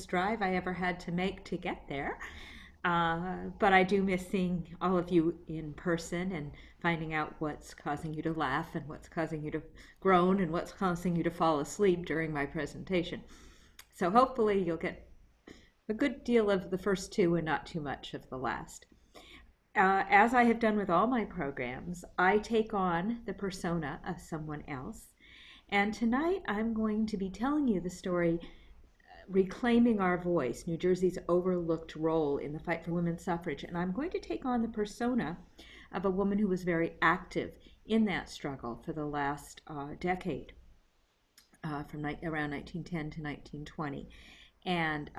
drive I ever had to make to get there. But I do miss seeing all of you in person and finding out what's causing you to laugh and what's causing you to groan and what's causing you to fall asleep during my presentation. So hopefully you'll get a good deal of the first two and not too much of the last. As I have done with all my programs, I take on the persona of someone else. And tonight I'm going to be telling you the story Reclaiming Our Voice, New Jersey's Overlooked Role in the Fight for Women's Suffrage. And I'm going to take on the persona of a woman who was very active in that struggle for the last decade, from around 1910 to 1920. And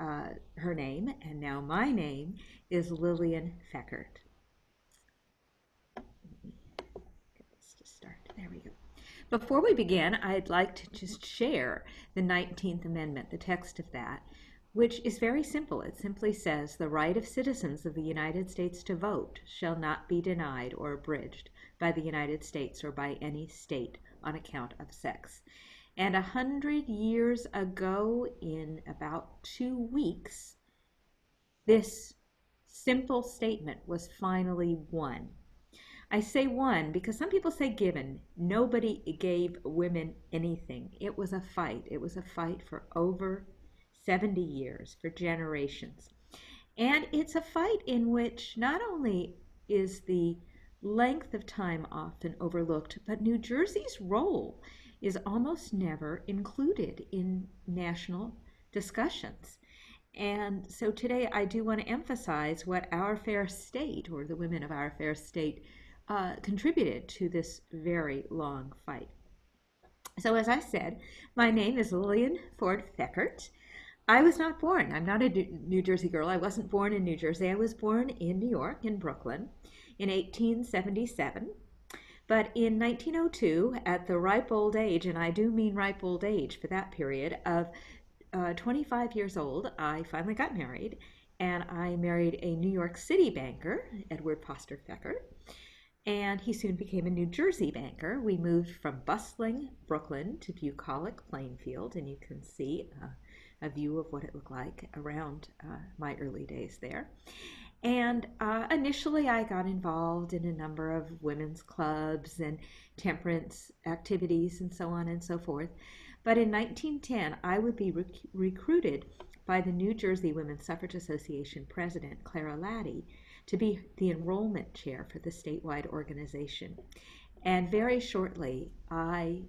her name, and now my name, is Lillian Feckert. Get this to start. There we go. Before we begin, I'd like to just share the 19th Amendment, the text of that, which is very simple. It simply says, "The right of citizens of the United States to vote shall not be denied or abridged by the United States or by any state on account of sex." And 100 years ago, in about 2 weeks, this simple statement was finally won. I say won because some people say given. Nobody gave women anything. It was a fight. It was a fight for over 70 years, for generations. And it's a fight in which not only is the length of time often overlooked, but New Jersey's role is almost never included in national discussions. And so today I do want to emphasize what our fair state, or the women of our fair state, contributed to this very long fight. So as I said, my name is Lillian Ford Feckert. I was not born. I'm not a New Jersey girl. I wasn't born in New Jersey. I was born in New York, in Brooklyn, in 1877. But in 1902, at the ripe old age, and I do mean ripe old age for that period, of 25 years old, I finally got married. And I married a New York City banker, Edward Foster Feckert. And he soon became a New Jersey banker. We moved from bustling Brooklyn to bucolic Plainfield, and you can see a view of what it looked like around my early days there. And initially I got involved in a number of women's clubs and temperance activities and so on and so forth. But in 1910, I would be recruited by the New Jersey Women's Suffrage Association president, Clara Laddie, to be the enrollment chair for the statewide organization. And very shortly, I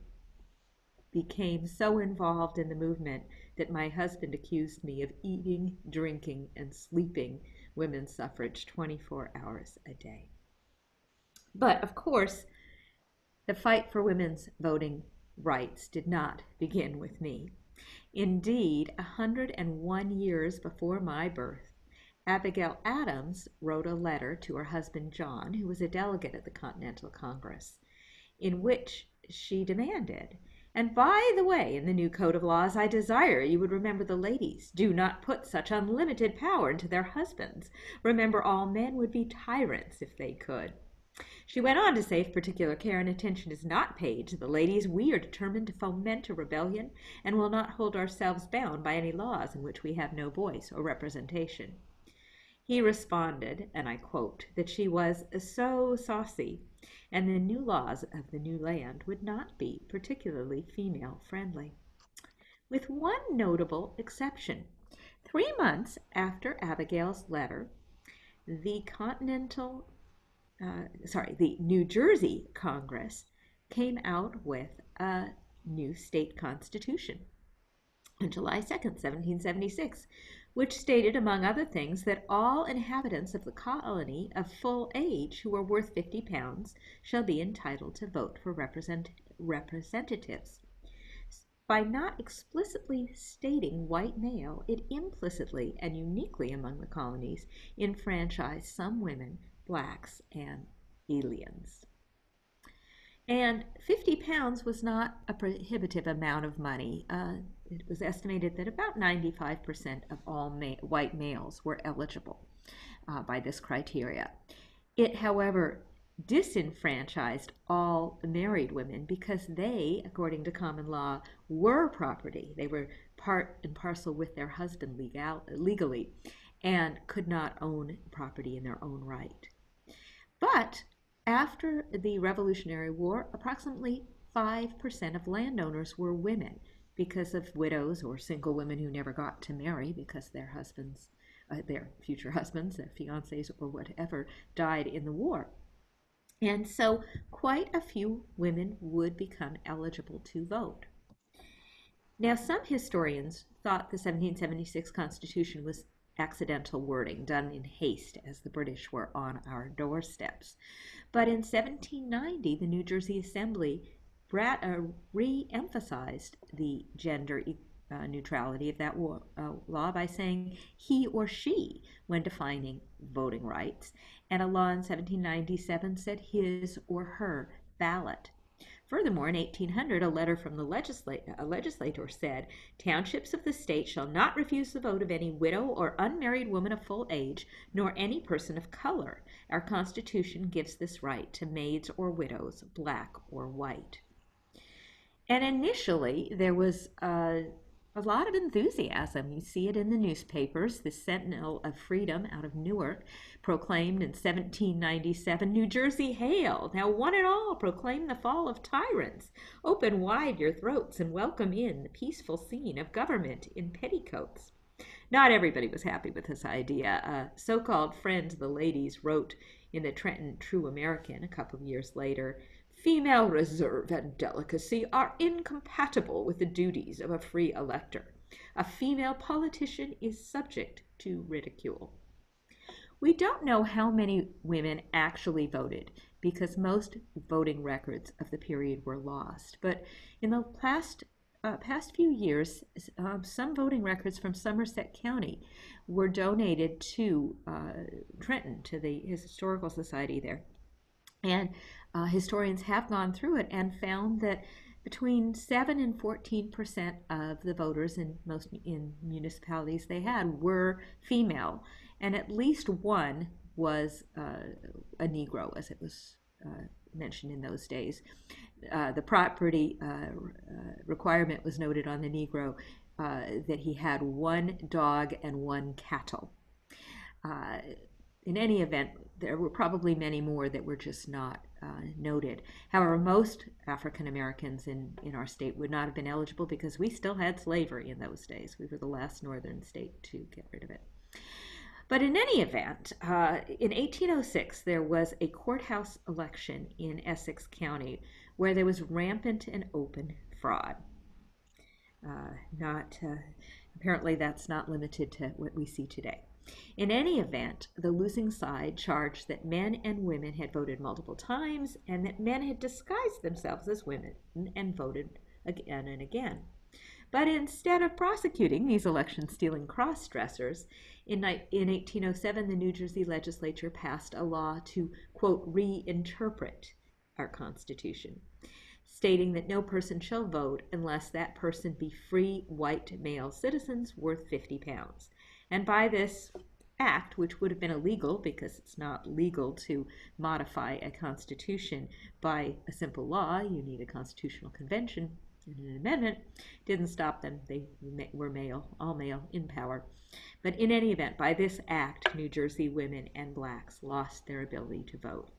became so involved in the movement that my husband accused me of eating, drinking, and sleeping women's suffrage 24 hours a day. But of course, the fight for women's voting rights did not begin with me. Indeed, 101 years before my birth, Abigail Adams wrote a letter to her husband John, who was a delegate at the Continental Congress, in which she demanded, "And by the way, in the new code of laws, I desire you would remember the ladies. Do not put such unlimited power into their husbands. Remember, all men would be tyrants if they could." She went on to say, "If particular care and attention is not paid to the ladies, we are determined to foment a rebellion and will not hold ourselves bound by any laws in which we have no voice or representation." He responded, and I quote, that she was so saucy, and the new laws of the new land would not be particularly female-friendly. With one notable exception. 3 months after Abigail's letter, the New Jersey Congress came out with a new state constitution on July 2nd, 1776, which stated, among other things, that all inhabitants of the colony of full age who are worth 50 pounds shall be entitled to vote for representatives. By not explicitly stating white male, it implicitly and uniquely among the colonies enfranchised some women, blacks, and aliens. And 50 pounds was not a prohibitive amount of money. It was estimated that about 95% of all white males were eligible by this criteria. It, however, disenfranchised all married women because they, according to common law, were property. They were part and parcel with their husband legally and could not own property in their own right. But after the Revolutionary War, approximately 5% of landowners were women because of widows or single women who never got to marry because their husbands, their future husbands, their fiancés, or whatever, died in the war. And so quite a few women would become eligible to vote. Now, some historians thought the 1776 Constitution was accidental wording done in haste as the British were on our doorsteps. But in 1790, the New Jersey Assembly re-emphasized the gender neutrality of that law by saying he or she when defining voting rights, and a law in 1797 said his or her ballot. Furthermore, in 1800, a letter from the legislator said, "Townships of the state shall not refuse the vote of any widow or unmarried woman of full age, nor any person of color. Our Constitution gives this right to maids or widows, black or white." And initially, there was a lot of enthusiasm. You see it in the newspapers. The Sentinel of Freedom out of Newark proclaimed in 1797, "New Jersey, hail! Now one and all proclaim the fall of tyrants. Open wide your throats and welcome in the peaceful scene of government in petticoats." Not everybody was happy with this idea. A so-called friend of the ladies wrote in the Trenton True American a couple of years later, "Female reserve and delicacy are incompatible with the duties of a free elector. A female politician is subject to ridicule." We don't know how many women actually voted because most voting records of the period were lost. But in the past few years, some voting records from Somerset County were donated to Trenton, to the Historical Society there. And historians have gone through it and found that between 7 and 14% of the voters in municipalities they had were female, and at least one was a Negro, as it was mentioned in those days. The property requirement was noted on the Negro that he had one dog and one cattle. In any event, there were probably many more that were just not noted. However, most African Americans in our state would not have been eligible because we still had slavery in those days. We were the last northern state to get rid of it. But in any event, in 1806, there was a courthouse election in Essex County where there was rampant and open fraud. Apparently that's not limited to what we see today. In any event, the losing side charged that men and women had voted multiple times and that men had disguised themselves as women and voted again and again. But instead of prosecuting these election-stealing cross-dressers, in 1807, the New Jersey legislature passed a law to, quote, reinterpret our Constitution, stating that no person shall vote unless that person be free white male citizens worth 50 pounds. And by this act, which would have been illegal because it's not legal to modify a constitution by a simple law, you need a constitutional convention and an amendment, didn't stop them. They were male, all male, in power. But in any event, by this act, New Jersey women and blacks lost their ability to vote.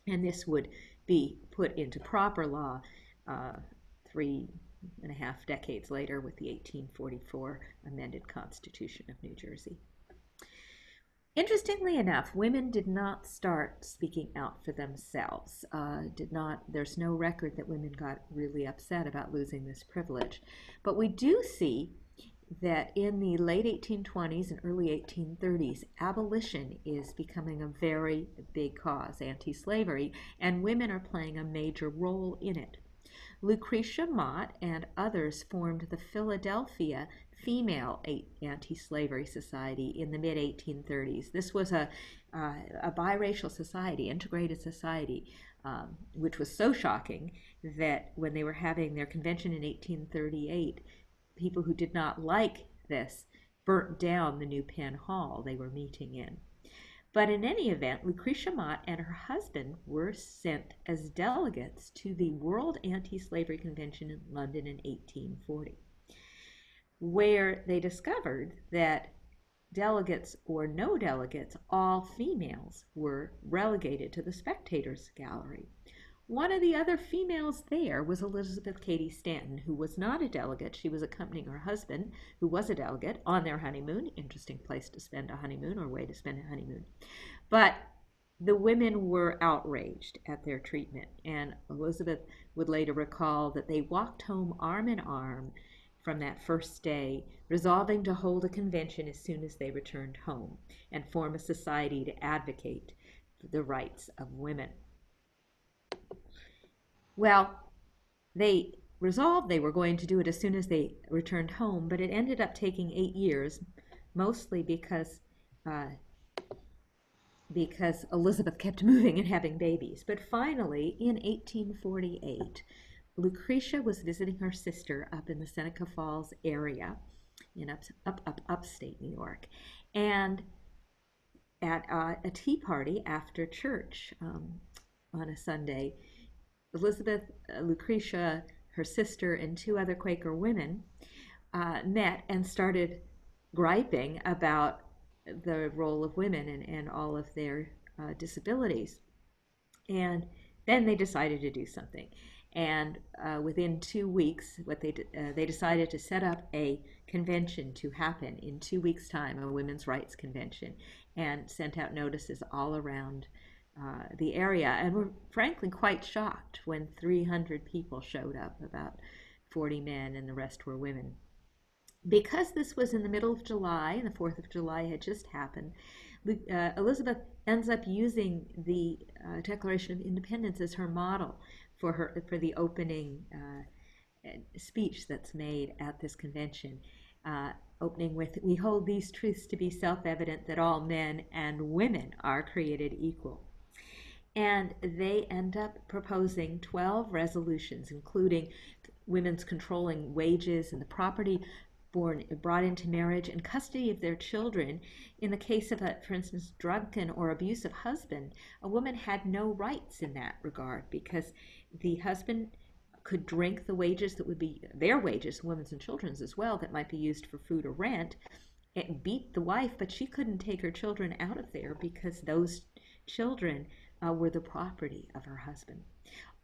And this would be put into proper law 3.5 decades later with the 1844 amended Constitution of New Jersey. Interestingly enough, women did not start speaking out for themselves. There's no record that women got really upset about losing this privilege. But we do see that in the late 1820s and early 1830s, abolition is becoming a very big cause, anti-slavery, and women are playing a major role in it. Lucretia Mott and others formed the Philadelphia Female Anti-Slavery Society in the mid-1830s. This was a biracial society, integrated society, which was so shocking that when they were having their convention in 1838, people who did not like this burnt down the new Penn Hall they were meeting in. But in any event, Lucretia Mott and her husband were sent as delegates to the World Anti-Slavery Convention in London in 1840. where they discovered that delegates or no delegates, all females, were relegated to the spectators gallery. One of the other females there was Elizabeth Cady Stanton, who was not a delegate. She was accompanying her husband, who was a delegate, on their honeymoon. Interesting place to spend a honeymoon, or way to spend a honeymoon. But the women were outraged at their treatment, and Elizabeth would later recall that they walked home arm in arm from that first day, resolving to hold a convention as soon as they returned home and form a society to advocate for the rights of women. Well, they resolved they were going to do it as soon as they returned home, but it ended up taking 8 years, mostly because Elizabeth kept moving and having babies. But finally, in 1848, Lucretia was visiting her sister up in the Seneca Falls area in upstate New York. And at a tea party after church on a Sunday, Elizabeth, Lucretia, her sister, and 2 other Quaker women met and started griping about the role of women and all of their disabilities. And then they decided to do something. And within 2 weeks, they decided to set up a convention to happen in 2 weeks' time, a women's rights convention, and sent out notices all around the area, and were frankly quite shocked when 300 people showed up, about 40 men, and the rest were women. Because this was in the middle of July, and the 4th of July had just happened, Elizabeth ends up using the Declaration of Independence as her model for the opening speech that's made at this convention, opening with, "We hold these truths to be self-evident, that all men and women are created equal." And they end up proposing 12 resolutions, including women's controlling wages and the property brought into marriage, and custody of their children. In the case of a, for instance, drunken or abusive husband, a woman had no rights in that regard, because the husband could drink the wages that would be their wages, women's and children's as well, that might be used for food or rent, and beat the wife, but she couldn't take her children out of there because those children were the property of her husband.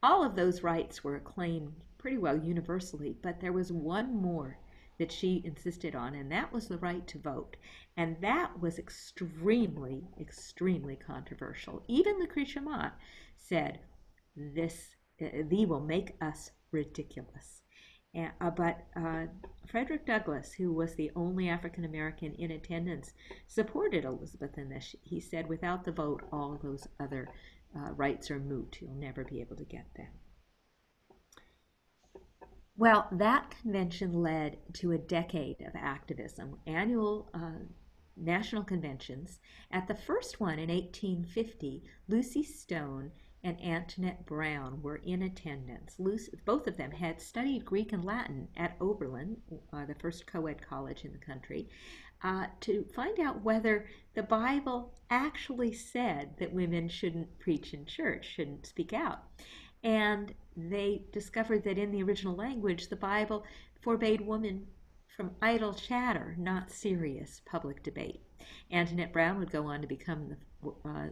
All of those rights were acclaimed pretty well universally, but there was one more that she insisted on, and that was the right to vote. And that was extremely, extremely controversial. Even Lucretia Mott said, thee will make us ridiculous." But Frederick Douglass, who was the only African American in attendance, supported Elizabeth in this. He said, "Without the vote, all those other rights are moot. You'll never be able to get them." Well, that convention led to a decade of activism, annual national conventions. At the first one in 1850, Lucy Stone and Antoinette Brown were in attendance. Both of them had studied Greek and Latin at Oberlin, the first co-ed college in the country, to find out whether the Bible actually said that women shouldn't preach in church, shouldn't speak out. And they discovered that in the original language, the Bible forbade women from idle chatter, not serious public debate. Antoinette Brown would go on to become the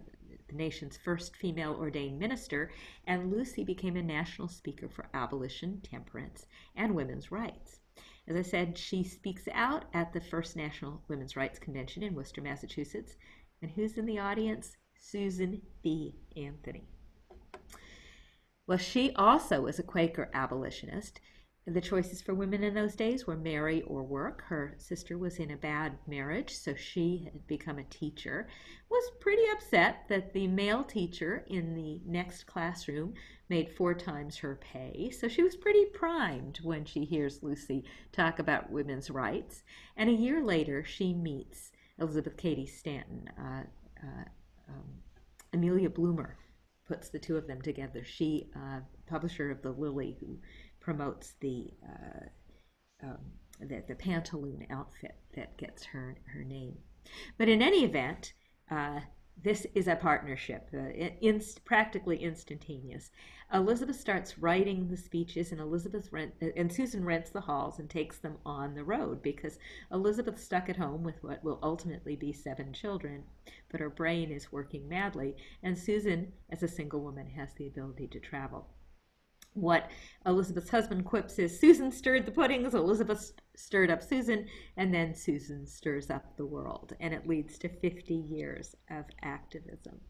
nation's first female ordained minister, and Lucy became a national speaker for abolition, temperance, and women's rights. As I said, she speaks out at the first National Women's Rights Convention in Worcester, Massachusetts. And who's in the audience? Susan B. Anthony. Well, she also was a Quaker abolitionist. The choices for women in those days were marry or work. Her sister was in a bad marriage, so she had become a teacher. Was pretty upset that the male teacher in the next classroom made 4 times her pay. So she was pretty primed when she hears Lucy talk about women's rights. And a year later, she meets Elizabeth Cady Stanton. Amelia Bloomer puts the 2 of them together. She, publisher of the Lily, who promotes the pantaloon outfit that gets her name. But in any event, this is a partnership, practically instantaneous. Elizabeth starts writing the speeches, and and Susan rents the halls and takes them on the road because Elizabeth's stuck at home with what will ultimately be 7 children, but her brain is working madly, and Susan, as a single woman, has the ability to travel. What Elizabeth's husband quips is, Susan stirred the puddings, Elizabeth stirred up Susan, and then Susan stirs up the world. And it leads to 50 years of activism.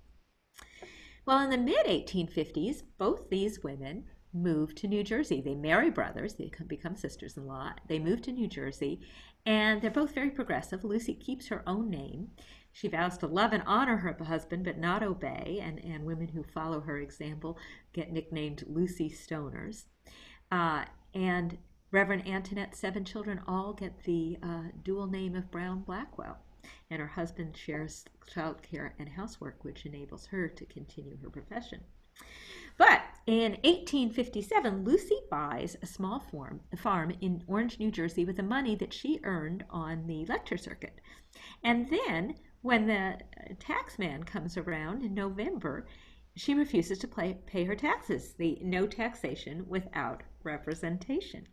Well, in the mid-1850s, both these women moved to New Jersey. They marry brothers, they become sisters-in-law. They move to New Jersey, and they're both very progressive. Lucy keeps her own name. She vows to love and honor her husband, but not obey, and women who follow her example get nicknamed Lucy Stoners. And Reverend Antoinette's 7 children all get the dual name of Brown Blackwell, and her husband shares child care and housework, which enables her to continue her profession. But in 1857, Lucy buys a small farm in Orange, New Jersey with the money that she earned on the lecture circuit. And then, when the tax man comes around in November, she refuses to pay her taxes, the no taxation without representation.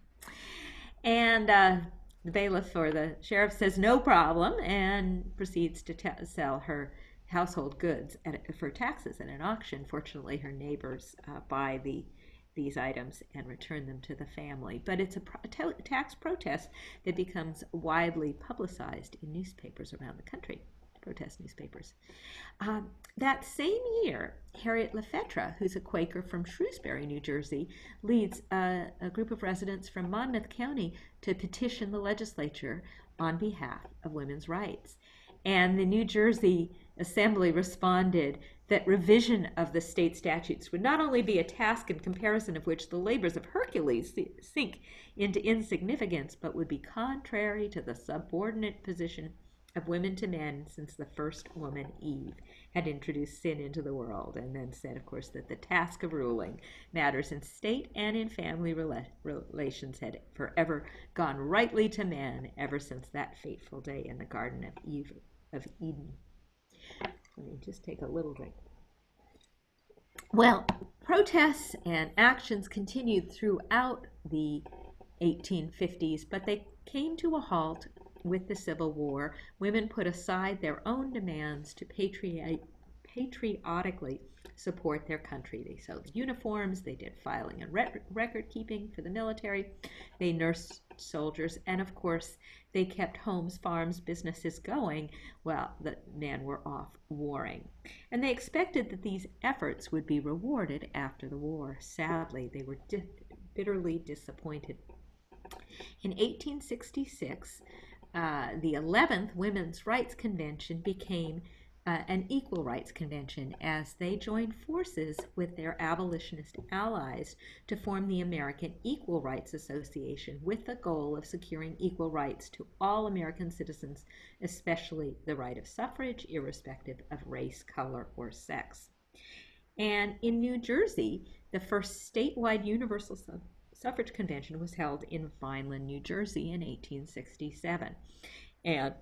And the bailiff or the sheriff says no problem and proceeds to sell her household goods for taxes at an auction. Fortunately, her neighbors buy these items and return them to the family. But it's a tax protest that becomes widely publicized in newspapers around the country, protest newspapers. That same year, Harriet Lefevre, who's a Quaker from Shrewsbury, New Jersey, leads a group of residents from Monmouth County to petition the legislature on behalf of women's rights. And the New Jersey Assembly responded that revision of the state statutes would not only be a task in comparison of which the labors of Hercules sink into insignificance, but would be contrary to the subordinate position of women to men since the first woman, Eve, had introduced sin into the world, and then said, of course, that the task of ruling matters in state and in family relations had forever gone rightly to men ever since that fateful day in the Garden of Eden. Let me just take a little drink. Well, protests and actions continued throughout the 1850s, but they came to a halt with the Civil War. Women put aside their own demands to patriotically support their country. They sewed uniforms, they did filing and record keeping for the military, they nursed soldiers, and of course they kept homes, farms, businesses going while the men were off warring. And they expected that these efforts would be rewarded after the war. Sadly, they were bitterly disappointed. In 1866, the 11th Women's Rights Convention became an equal rights convention as they joined forces with their abolitionist allies to form the American Equal Rights Association with the goal of securing equal rights to all American citizens, especially the right of suffrage, irrespective of race, color, or sex. And in New Jersey, the first statewide universal suffrage convention was held in Vineland, New Jersey in 1867. And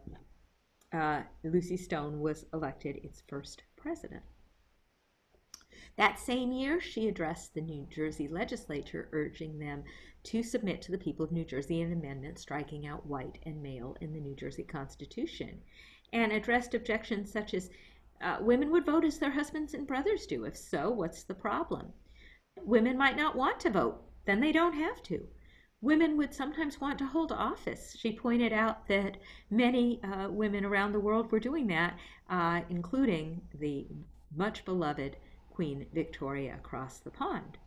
Lucy Stone was elected its first president. That same year, she addressed the New Jersey legislature, urging them to submit to the people of New Jersey an amendment striking out white and male in the New Jersey Constitution, and addressed objections such as, women would vote as their husbands and brothers do. If so, what's the problem? Women might not want to vote. Then they don't have to. Women would sometimes want to hold office. She pointed out that many women around the world were doing that, including the much beloved Queen Victoria across the pond.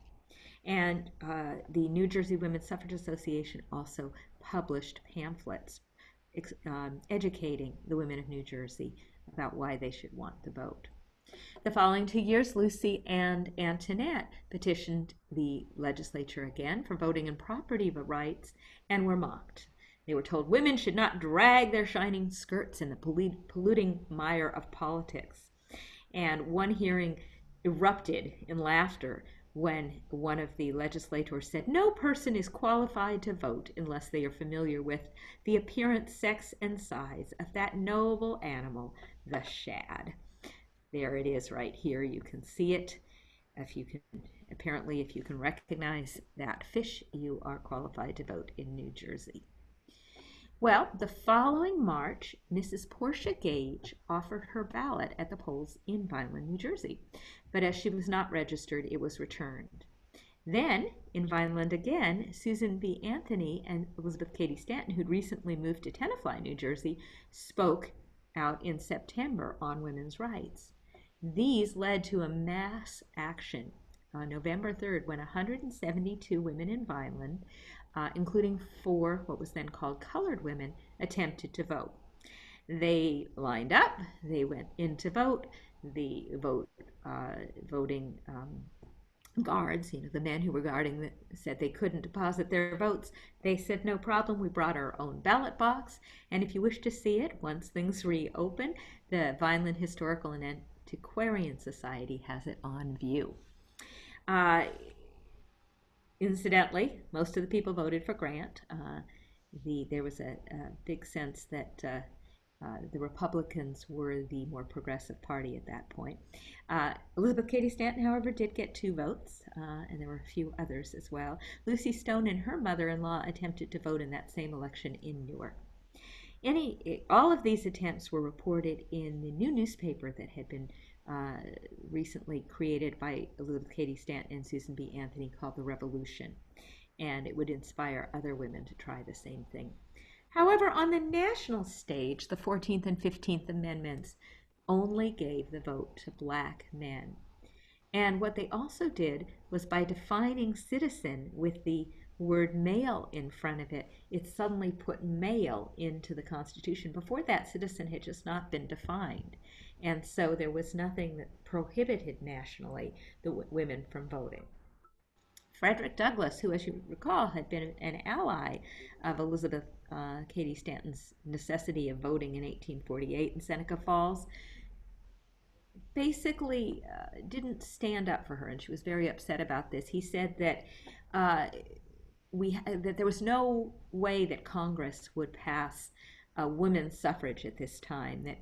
And the New Jersey Women's Suffrage Association also published pamphlets educating the women of New Jersey about why they should want to vote. The following 2 years, Lucy and Antoinette petitioned the legislature again for voting and property rights and were mocked. They were told women should not drag their shining skirts in the polluting mire of politics. And one hearing erupted in laughter when one of the legislators said, "No person is qualified to vote unless they are familiar with the appearance, sex, and size of that noble animal, the shad." There it is right here. You can see it. If you can, apparently, if you can recognize that fish, you are qualified to vote in New Jersey. Well, the following March, Mrs. Portia Gage offered her ballot at the polls in Vineland, New Jersey, but as she was not registered, it was returned. Then, in Vineland again, Susan B. Anthony and Elizabeth Cady Stanton, who'd recently moved to Tenafly, New Jersey, spoke out in September on women's rights. These led to a mass action on November 3rd when 172 women in Vineland, including 4 what was then called colored women, attempted to vote. They lined up, they went in to vote. The voting guards, the men who were guarding said they couldn't deposit their votes. They said, no problem, we brought our own ballot box, and if you wish to see it, once things reopen, the Vineland Historical and Antiquarian Society has it on view. Incidentally, most of the people voted for Grant. There was a big sense that the Republicans were the more progressive party at that point. Elizabeth Cady Stanton, however, did get 2 votes, and there were a few others as well. Lucy Stone and her mother-in-law attempted to vote in that same election in Newark. All of these attempts were reported in the new newspaper that had been recently created by Elizabeth Cady Stanton and Susan B. Anthony called The Revolution, and it would inspire other women to try the same thing. However, on the national stage, the 14th and 15th Amendments only gave the vote to black men. And what they also did was, by defining citizen with the word male in front of it, it suddenly put male into the Constitution. Before that, citizen had just not been defined. And so there was nothing that prohibited nationally the women from voting. Frederick Douglass, who, as you recall, had been an ally of Elizabeth Cady Stanton's necessity of voting in 1848 in Seneca Falls, basically didn't stand up for her, and she was very upset about this. He said that that there was no way that Congress would pass women's suffrage at this time, that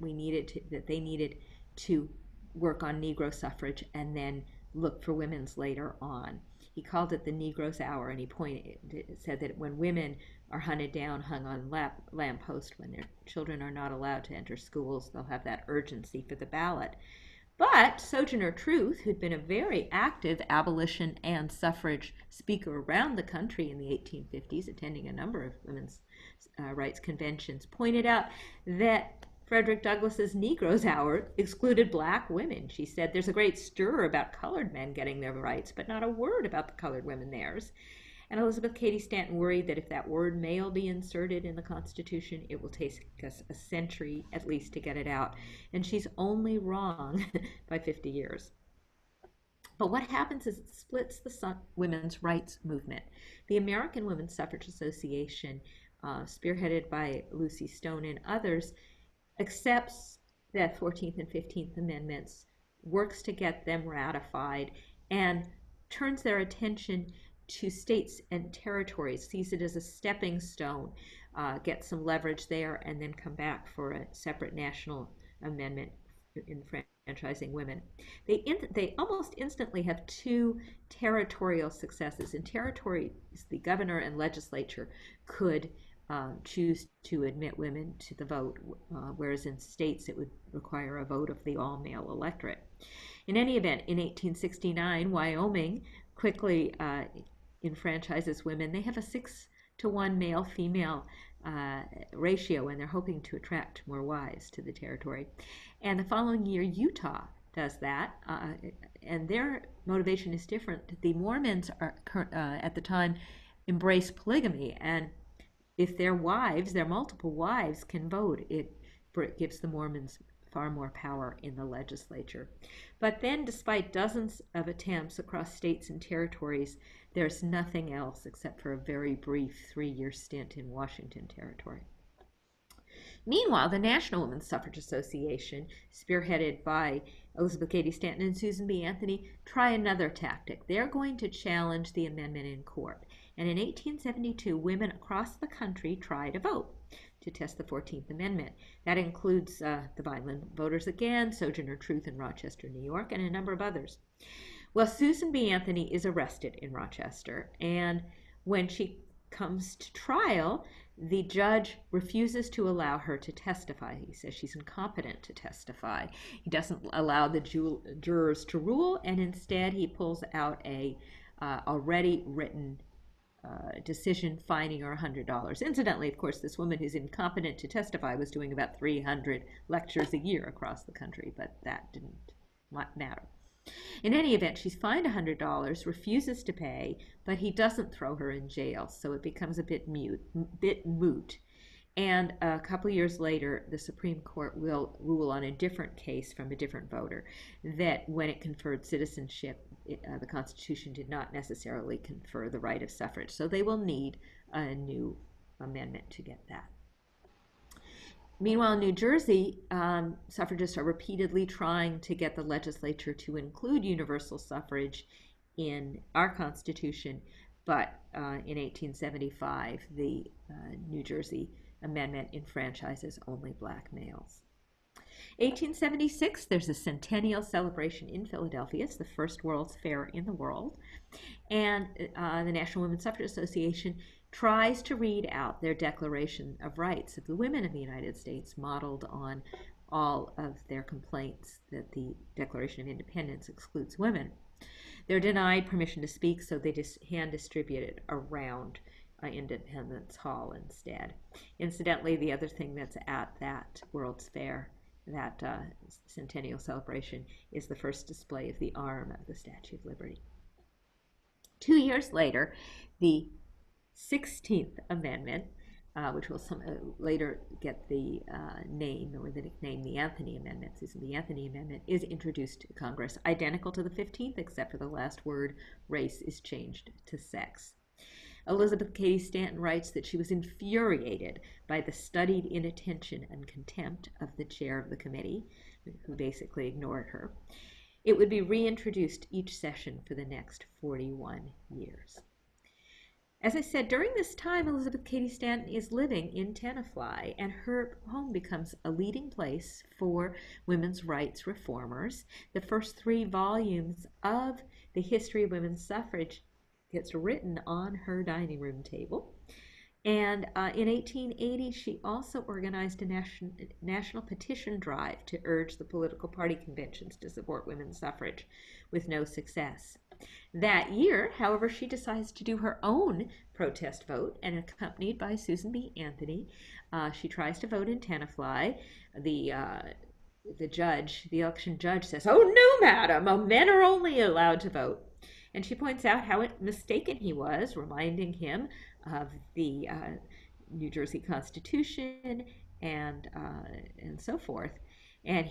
they needed to work on Negro suffrage and then look for women's later on. He called it the Negro's Hour, and he said that when women are hunted down, hung on lampposts, when their children are not allowed to enter schools, they'll have that urgency for the ballot. But Sojourner Truth, who'd been a very active abolition and suffrage speaker around the country in the 1850s, attending a number of women's rights conventions, pointed out that Frederick Douglass's Negro's Hour excluded black women. She said, there's a great stir about colored men getting their rights, but not a word about the colored women theirs. And Elizabeth Cady Stanton worried that if that word male be inserted in the Constitution, it will take us a century at least to get it out. And she's only wrong by 50 years. But what happens is it splits the women's rights movement. The American Women's Suffrage Association, spearheaded by Lucy Stone and others, accepts the 14th and 15th Amendments, works to get them ratified, and turns their attention to states and territories, sees it as a stepping stone, get some leverage there, and then come back for a separate national amendment enfranchising women. They almost instantly have 2 territorial successes. In territories, the governor and legislature could choose to admit women to the vote, whereas in states it would require a vote of the all-male electorate. In any event, in 1869, Wyoming quickly enfranchises women. They have a 6-to-1 male-female ratio, and they're hoping to attract more wives to the territory. And the following year, Utah does that, and their motivation is different. The Mormons are at the time embrace polygamy, and if their multiple wives can vote, it gives the Mormons far more power in the legislature. But then, despite dozens of attempts across states and territories, there's nothing else except for a very brief 3-year stint in Washington Territory. Meanwhile, the National Women's Suffrage Association, spearheaded by Elizabeth Cady Stanton and Susan B. Anthony, try another tactic. They're going to challenge the amendment in court. And in 1872, women across the country try to vote. to test the 14th Amendment. That includes the Vineland Voters Again, Sojourner Truth in Rochester, New York, and a number of others. Well, Susan B. Anthony is arrested in Rochester, and when she comes to trial, the judge refuses to allow her to testify. He says she's incompetent to testify. He doesn't allow the jurors to rule, and instead he pulls out a already written decision fining her $100. Incidentally, of course, this woman who's incompetent to testify was doing about 300 lectures a year across the country, but that didn't matter. In any event, she's fined $100, refuses to pay, but he doesn't throw her in jail, so it becomes a bit moot. And a couple years later, the Supreme Court will rule on a different case from a different voter, that when it conferred citizenship, the Constitution did not necessarily confer the right of suffrage. So they will need a new amendment to get that. Meanwhile, in New Jersey, suffragists are repeatedly trying to get the legislature to include universal suffrage in our Constitution, but in 1875, the New Jersey Amendment enfranchises only black males. 1876, there's a centennial celebration in Philadelphia. It's the first World's Fair in the world. And the National Women's Suffrage Association tries to read out their Declaration of Rights of the women of the United States, modeled on all of their complaints that the Declaration of Independence excludes women. They're denied permission to speak, so they just hand distribute it around Independence Hall instead. Incidentally, the other thing that's at that World's Fair, that centennial celebration, is the first display of the arm of the Statue of Liberty. 2 years later, the 16th Amendment, which will later get the name or the nickname the Anthony Amendment, the Anthony Amendment, is introduced to Congress, identical to the 15th, except for the last word, race, is changed to sex. Elizabeth Cady Stanton writes that she was infuriated by the studied inattention and contempt of the chair of the committee, who basically ignored her. It would be reintroduced each session for the next 41 years. As I said, during this time, Elizabeth Cady Stanton is living in Tenafly, and her home becomes a leading place for women's rights reformers. The first 3 volumes of the history of women's suffrage gets written on her dining room table. And in 1880, she also organized a national petition drive to urge the political party conventions to support women's suffrage, with no success. That year, however, she decides to do her own protest vote, and accompanied by Susan B. Anthony, she tries to vote in Tenafly. The election judge says, "Oh no, madam, men are only allowed to vote." And she points out how mistaken he was, reminding him of the New Jersey Constitution and so forth. And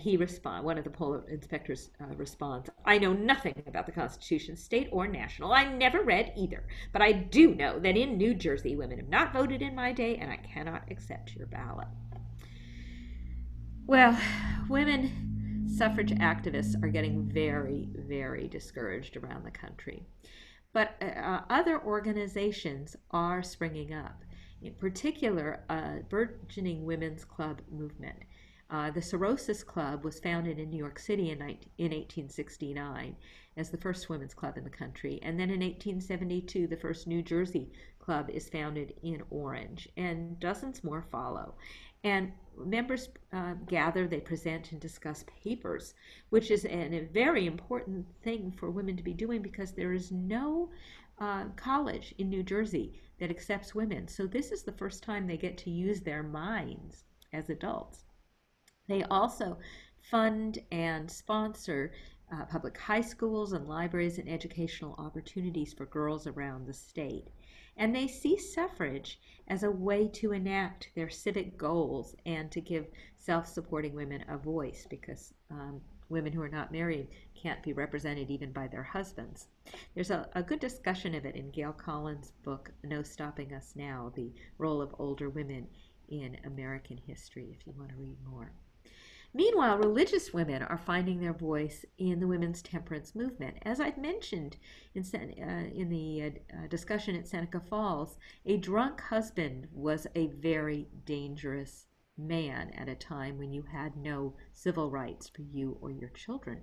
one of the poll inspectors responds, "I know nothing about the Constitution, state or national. I never read either. But I do know that in New Jersey, women have not voted in my day, and I cannot accept your ballot." Well, women suffrage activists are getting very, very discouraged around the country. But other organizations are springing up, in particular, a burgeoning women's club movement. The Cirrhosis Club was founded in New York City in 1869 as the first women's club in the country. And then in 1872, the first New Jersey club is founded in Orange, and dozens more follow. And members gather, they present and discuss papers, which is a very important thing for women to be doing, because there is no college in New Jersey that accepts women. So this is the first time they get to use their minds as adults. They also fund and sponsor public high schools and libraries and educational opportunities for girls around the state. And they see suffrage as a way to enact their civic goals and to give self-supporting women a voice, because women who are not married can't be represented even by their husbands. There's a good discussion of it in Gail Collins' book, No Stopping Us Now, The Role of Older Women in American History, if you want to read more. Meanwhile, religious women are finding their voice in the women's temperance movement. As I've mentioned in the discussion at Seneca Falls, a drunk husband was a very dangerous man at a time when you had no civil rights for you or your children.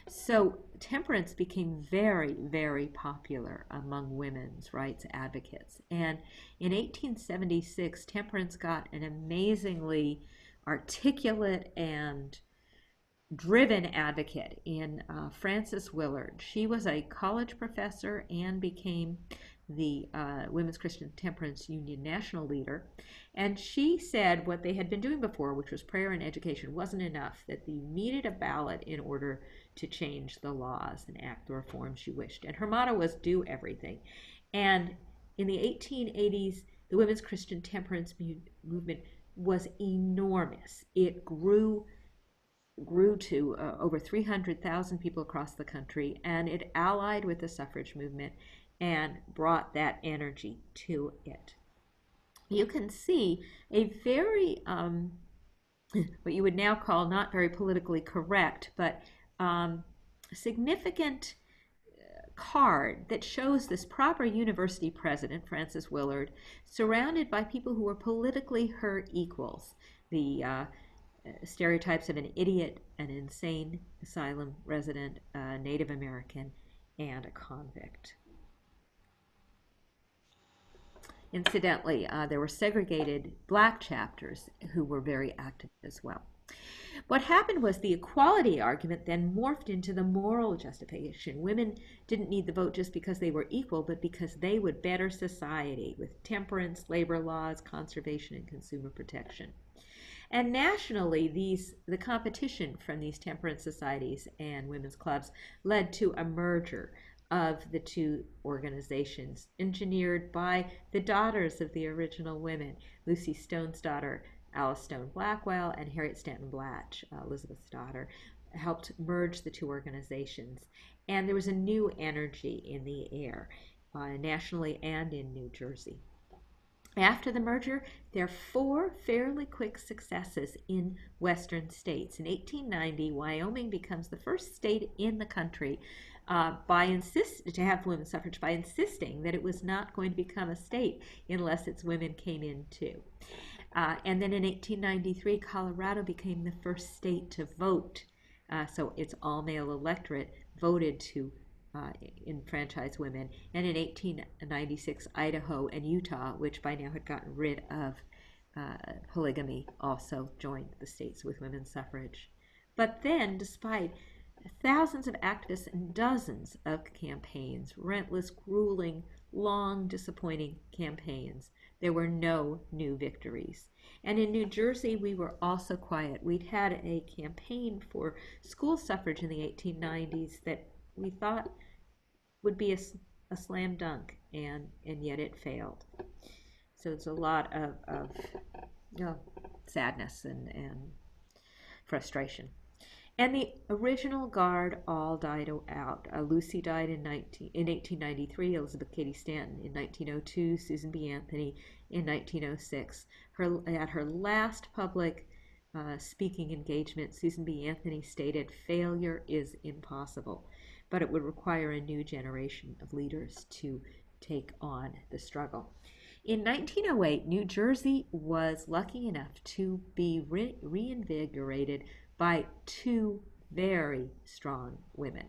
So temperance became very, very popular among women's rights advocates. And in 1876, temperance got an amazingly articulate and driven advocate in Frances Willard. She was a college professor and became the Women's Christian Temperance Union national leader. And she said what they had been doing before, which was prayer and education, wasn't enough, that you needed a ballot in order to change the laws and act the reforms she wished. And her motto was do everything. And in the 1880s, the Women's Christian Temperance movement was enormous. It grew to over 300,000 people across the country, and it allied with the suffrage movement and brought that energy to it. You can see a very, what you would now call not very politically correct, but significant card that shows this proper university president, Frances Willard, surrounded by people who were politically her equals. The stereotypes of an idiot, an insane asylum resident, a Native American, and a convict. Incidentally, there were segregated black chapters who were very active as well. What happened was the equality argument then morphed into the moral justification. Women didn't need the vote just because they were equal, but because they would better society with temperance, labor laws, conservation, and consumer protection. And nationally, the competition from these temperance societies and women's clubs led to a merger of the two organizations, engineered by the daughters of the original women, Lucy Stone's daughter, Alice Stone Blackwell, and Harriet Stanton Blatch, Elizabeth's daughter, helped merge the two organizations. And there was a new energy in the air, nationally and in New Jersey. After the merger, there are 4 fairly quick successes in western states. In 1890, Wyoming becomes the first state in the country to have women's suffrage by insisting that it was not going to become a state unless its women came in too. And then in 1893, Colorado became the first state to vote. So its all-male electorate voted to enfranchise women. And in 1896, Idaho and Utah, which by now had gotten rid of polygamy, also joined the states with women's suffrage. But then, despite thousands of activists and dozens of campaigns, relentless, grueling, long, disappointing campaigns, there were no new victories. And in New Jersey, we were also quiet. We'd had a campaign for school suffrage in the 1890s that we thought would be a slam dunk, and yet it failed. So it's a lot of sadness and frustration. And the original guard all died out. Lucy died in 1893, Elizabeth Cady Stanton in 1902, Susan B. Anthony in 1906. At her last public speaking engagement, Susan B. Anthony stated, "Failure is impossible, but it would require a new generation of leaders to take on the struggle." In 1908, New Jersey was lucky enough to be reinvigorated by 2 very strong women.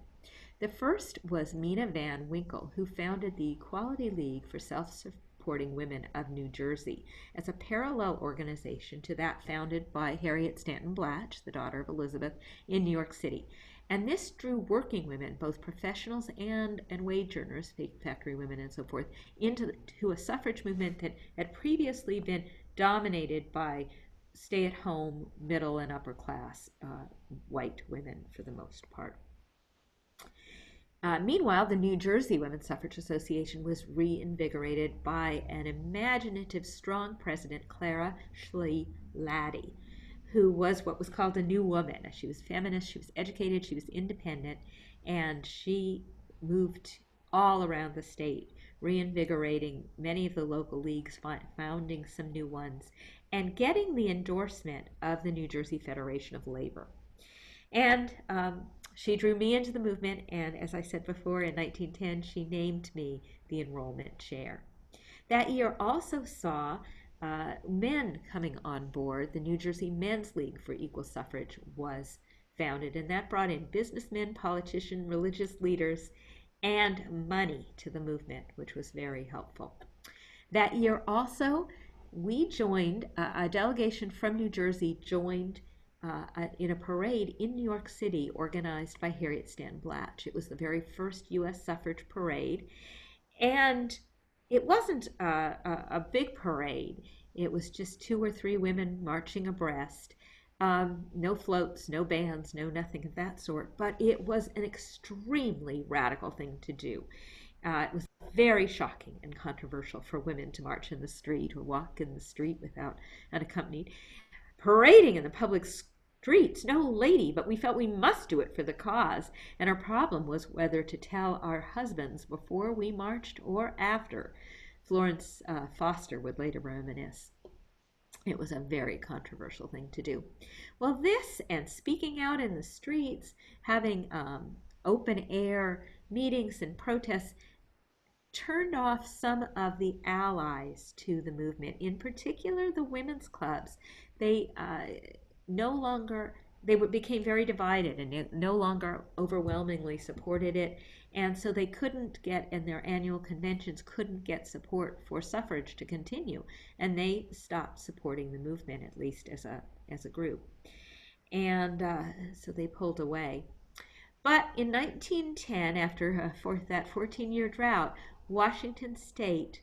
The first was Mina Van Winkle, who founded the Equality League for Self-Supporting Women of New Jersey as a parallel organization to that founded by Harriet Stanton Blatch, the daughter of Elizabeth, in New York City. And this drew working women, both professionals and wage earners, factory women and so forth, into a suffrage movement that had previously been dominated by stay-at-home, middle and upper class white women for the most part. Meanwhile, the New Jersey Women's Suffrage Association was reinvigorated by an imaginative, strong president, Clara Schley Laddie, who was what was called a new woman. She was feminist, she was educated, she was independent, and she moved all around the state, reinvigorating many of the local leagues, founding some new ones. and getting the endorsement of the New Jersey Federation of Labor. And she drew me into the movement, and as I said before, in 1910, she named me the enrollment chair. That year also saw men coming on board. The New Jersey Men's League for Equal Suffrage was founded, and that brought in businessmen, politicians, religious leaders, and money to the movement, which was very helpful. That year also, we joined, a delegation from New Jersey joined in a parade in New York City organized by Harriet Stanton Blatch. It was the very first U.S. suffrage parade, and it wasn't a big parade. It was just 2 or 3 women marching abreast. No floats, no bands, no nothing of that sort, but it was an extremely radical thing to do. It was very shocking and controversial for women to march in the street or walk in the street without unaccompanied. Parading in the public streets, no lady, but we felt we must do it for the cause, and our problem was whether to tell our husbands before we marched or after. Florence Foster would later reminisce. It was a very controversial thing to do. Well, this and speaking out in the streets, having open air meetings and protests turned off some of the allies to the movement, in particular the women's clubs. They became very divided and no longer overwhelmingly supported it, and so they couldn't get, in their annual conventions, couldn't get support for suffrage to continue, and they stopped supporting the movement, at least as a group, and so they pulled away. But in 1910, after that 14-year drought, Washington State,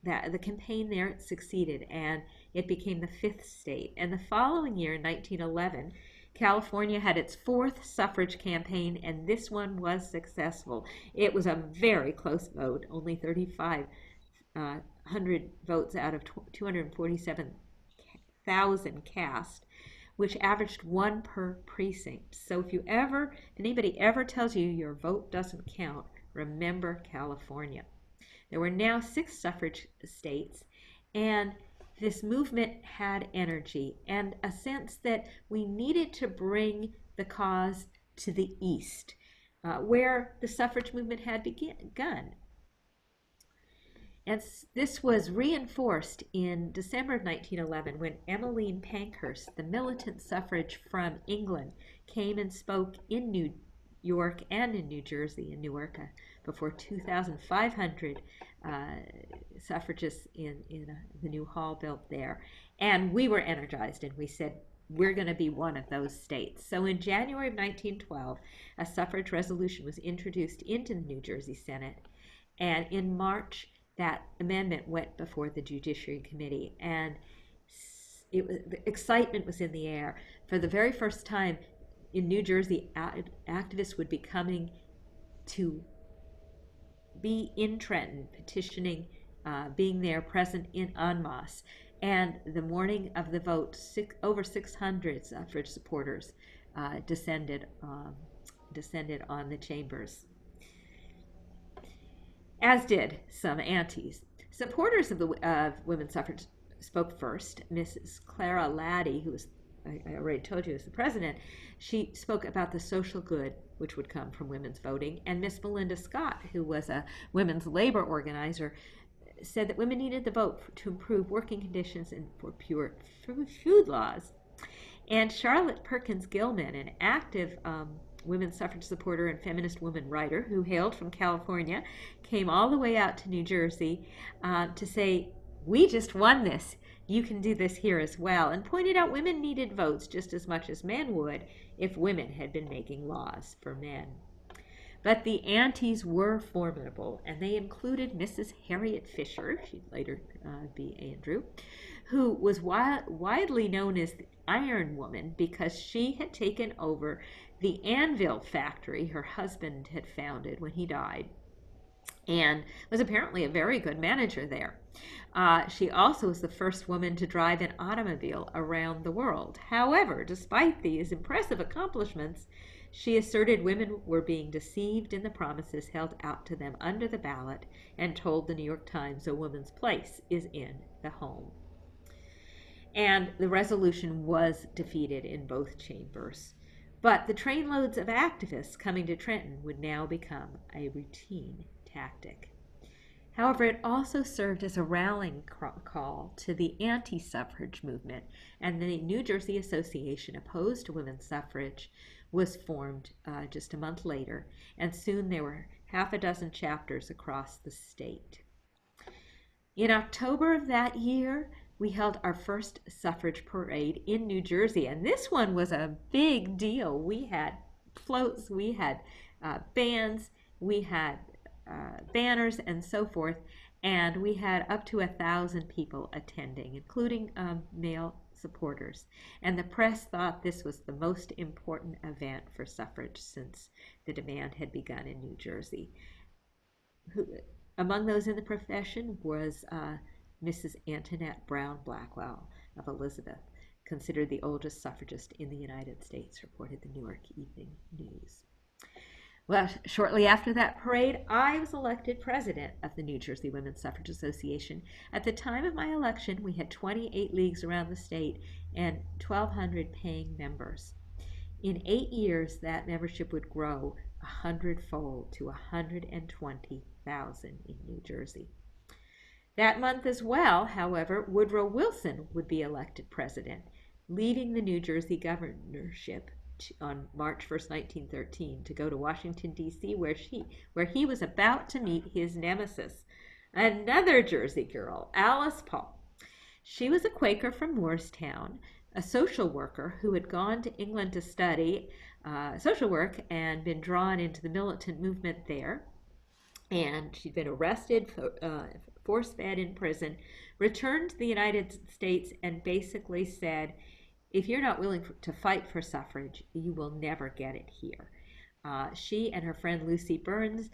the campaign there succeeded, and it became the 5th state. And the following year, in 1911, California had its 4th suffrage campaign, and this one was successful. It was a very close vote, only 3,500 votes out of 247,000 cast, which averaged 1 per precinct. So if anybody ever tells you your vote doesn't count, remember California. There were now 6 suffrage states, and this movement had energy and a sense that we needed to bring the cause to the East, where the suffrage movement had begun. And this was reinforced in December of 1911 when Emmeline Pankhurst, the militant suffrage from England, came and spoke in New York and in New Jersey, in Newark, before 2,500 suffragists in the new hall built there. And we were energized, and we said, we're going to be one of those states. So in January of 1912, a suffrage resolution was introduced into the New Jersey Senate, and in March, that amendment went before the Judiciary Committee, and the excitement was in the air. For the very first time in New Jersey, activists would be coming to be in Trenton, petitioning, being there, present en masse. And the morning of the vote, over 600 suffrage supporters descended on the chambers, as did some antis. Supporters of women's suffrage spoke first. Mrs. Clara Laddie, who was, I already told you, was the president, she spoke about the social good which would come from women's voting. And Miss Melinda Scott, who was a women's labor organizer, said that women needed the vote to improve working conditions and for pure food laws. And Charlotte Perkins Gilman, an active women's suffrage supporter and feminist woman writer who hailed from California, came all the way out to New Jersey to say, we just won this. You can do this here as well, and pointed out women needed votes just as much as men would if women had been making laws for men. But the antis were formidable, and they included Mrs. Harriet Fisher, she'd later be Andrew, who was widely known as the Iron Woman because she had taken over the anvil factory her husband had founded when he died, and was apparently a very good manager there. She also was the first woman to drive an automobile around the world. However, despite these impressive accomplishments, she asserted women were being deceived in the promises held out to them under the ballot, and told the New York Times a woman's place is in the home. And the resolution was defeated in both chambers. But the trainloads of activists coming to Trenton would now become a routine tactic. However, it also served as a rallying call to the anti-suffrage movement, and the New Jersey Association opposed to women's suffrage was formed just a month later, and soon there were half a dozen chapters across the state. In October of that year, we held our first suffrage parade in New Jersey, and this one was a big deal. We had floats, we had bands, we had banners, and so forth, and we had up to 1,000 people attending, including male supporters. And the press thought this was the most important event for suffrage since the demand had begun in New Jersey. Among those in the profession was Mrs. Antoinette Brown Blackwell of Elizabeth, considered the oldest suffragist in the United States, reported the Newark Evening News. Well, shortly after that parade, I was elected president of the New Jersey Women's Suffrage Association. At the time of my election, we had 28 leagues around the state and 1,200 paying members. In 8 years, that membership would grow 100-fold to 120,000 in New Jersey. That month as well, however, Woodrow Wilson would be elected president, leaving the New Jersey governorship on March 1st, 1913, to go to Washington, D.C., where he was about to meet his nemesis, another Jersey girl, Alice Paul. She was a Quaker from Moorestown, a social worker who had gone to England to study social work and been drawn into the militant movement there. And she'd been arrested, force-fed in prison, returned to the United States, and basically said, if you're not willing to fight for suffrage, you will never get it here. She and her friend Lucy Burns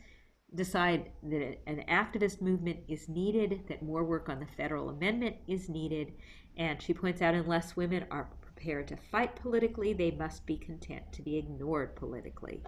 decide that an activist movement is needed, that more work on the federal amendment is needed, and she points out unless women are prepared to fight politically, they must be content to be ignored politically.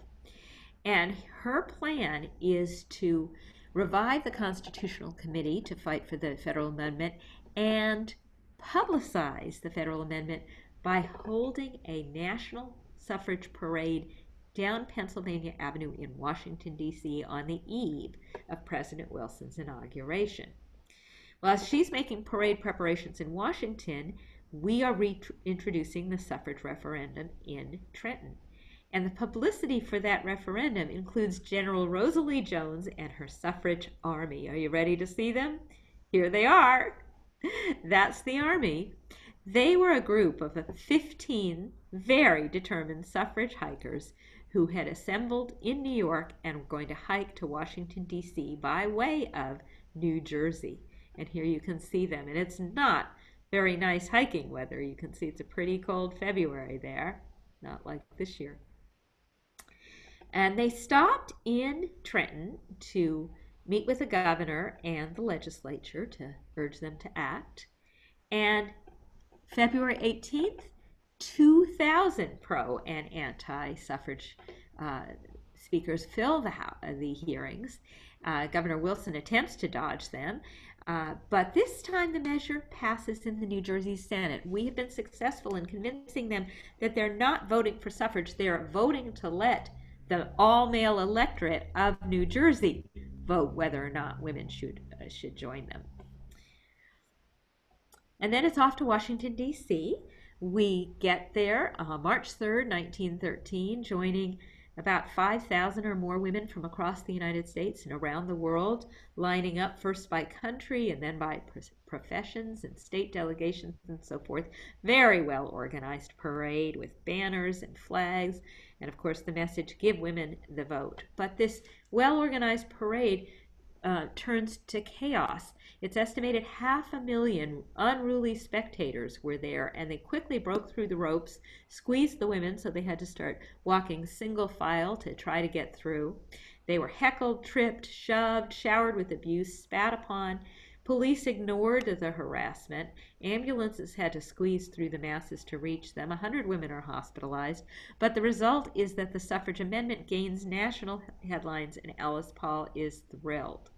And her plan is to revive the Constitutional Committee to fight for the federal amendment and publicize the federal amendment by holding a national suffrage parade down Pennsylvania Avenue in Washington, D.C. on the eve of President Wilson's inauguration. Well, as she's making parade preparations in Washington, we are reintroducing the suffrage referendum in Trenton. And the publicity for that referendum includes General Rosalie Jones and her suffrage army. Are you ready to see them? Here they are. That's the army. They were a group of 15 very determined suffrage hikers who had assembled in New York and were going to hike to Washington, D.C. by way of New Jersey. And here you can see them. And it's not very nice hiking weather. You can see it's a pretty cold February there, not like this year. And they stopped in Trenton to meet with the governor and the legislature to urge them to act. And February 18th, 2,000 pro and anti-suffrage speakers fill the hearings. Governor Wilson attempts to dodge them, but this time the measure passes in the New Jersey Senate. We have been successful in convincing them that they're not voting for suffrage. They're voting to let the all-male electorate of New Jersey vote whether or not women should join them. And then it's off to Washington, D.C. We get there March 3rd, 1913, joining about 5,000 or more women from across the United States and around the world, lining up first by country and then by professions and state delegations and so forth. Very well organized parade with banners and flags, and of course the message, give women the vote. But this well-organized parade turns to chaos. It's estimated 500,000 unruly spectators were there, and they quickly broke through the ropes, squeezed the women, so they had to start walking single file to try to get through. They were heckled, tripped, shoved, showered with abuse, spat upon. Police ignored the harassment. Ambulances had to squeeze through the masses to reach them. 100 women are hospitalized. But the result is that the suffrage amendment gains national headlines, and Alice Paul is thrilled.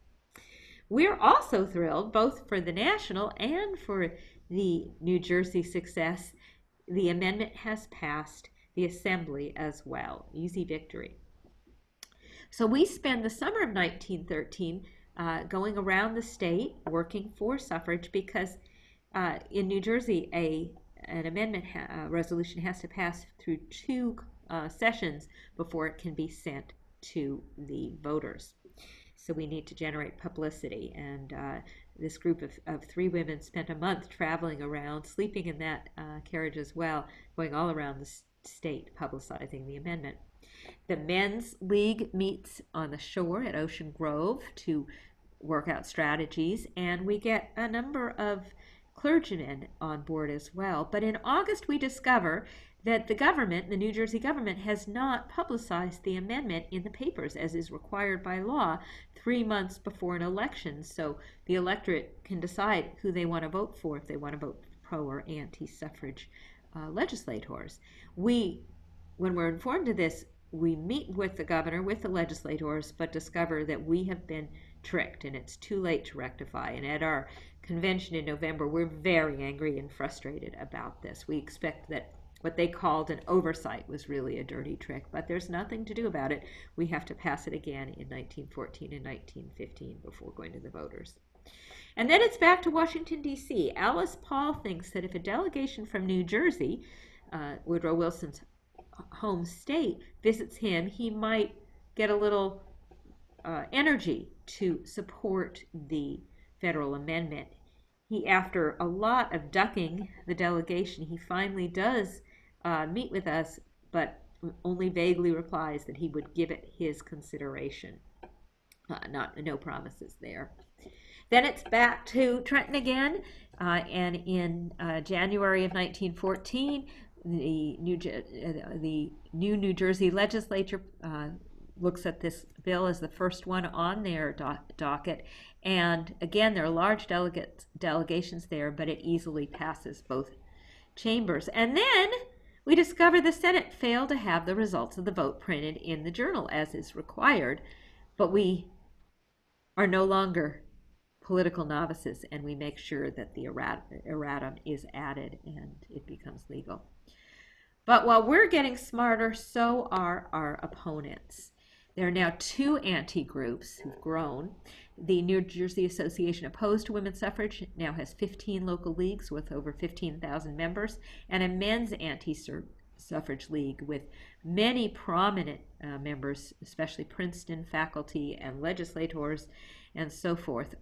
We're also thrilled, both for the national and for the New Jersey success, the amendment has passed the Assembly as well. Easy victory. So we spend the summer of 1913 going around the state working for suffrage because in New Jersey an amendment resolution has to pass through two sessions before it can be sent to the voters. So we need to generate publicity. And this group of three women spent a month traveling around, sleeping in that carriage as well, going all around the state publicizing the amendment. The Men's League meets on the shore at Ocean Grove to work out strategies, and we get a number of clergymen on board as well. But in August, we discover that the government, the New Jersey government, has not publicized the amendment in the papers as is required by law 3 months before an election, so the electorate can decide who they want to vote for, if they want to vote pro or anti-suffrage legislators. When we're informed of this, we meet with the governor, with the legislators, but discover that we have been tricked and it's too late to rectify. And at our convention in November, we're very angry and frustrated about this. We expect that what they called an oversight was really a dirty trick, but there's nothing to do about it. We have to pass it again in 1914 and 1915 before going to the voters. And then it's back to Washington, D.C. Alice Paul thinks that if a delegation from New Jersey, Woodrow Wilson's home state, visits him, he might get a little energy to support the federal amendment. After a lot of ducking the delegation, he finally does meet with us, but only vaguely replies that he would give it his consideration. No promises there. Then it's back to Trenton again, and in January of 1914, the new New Jersey legislature looks at this bill as the first one on their docket. And again, there are large delegations there, but it easily passes both chambers. And then we discover the Senate failed to have the results of the vote printed in the journal as is required, but we are no longer political novices, and we make sure that the erratum is added and it becomes legal. But while we're getting smarter, so are our opponents. There are now two anti-groups who've grown. The New Jersey Association Opposed to Women's Suffrage now has 15 local leagues with over 15,000 members, and a men's anti-suffrage league with many prominent members, especially Princeton faculty and legislators and so forth,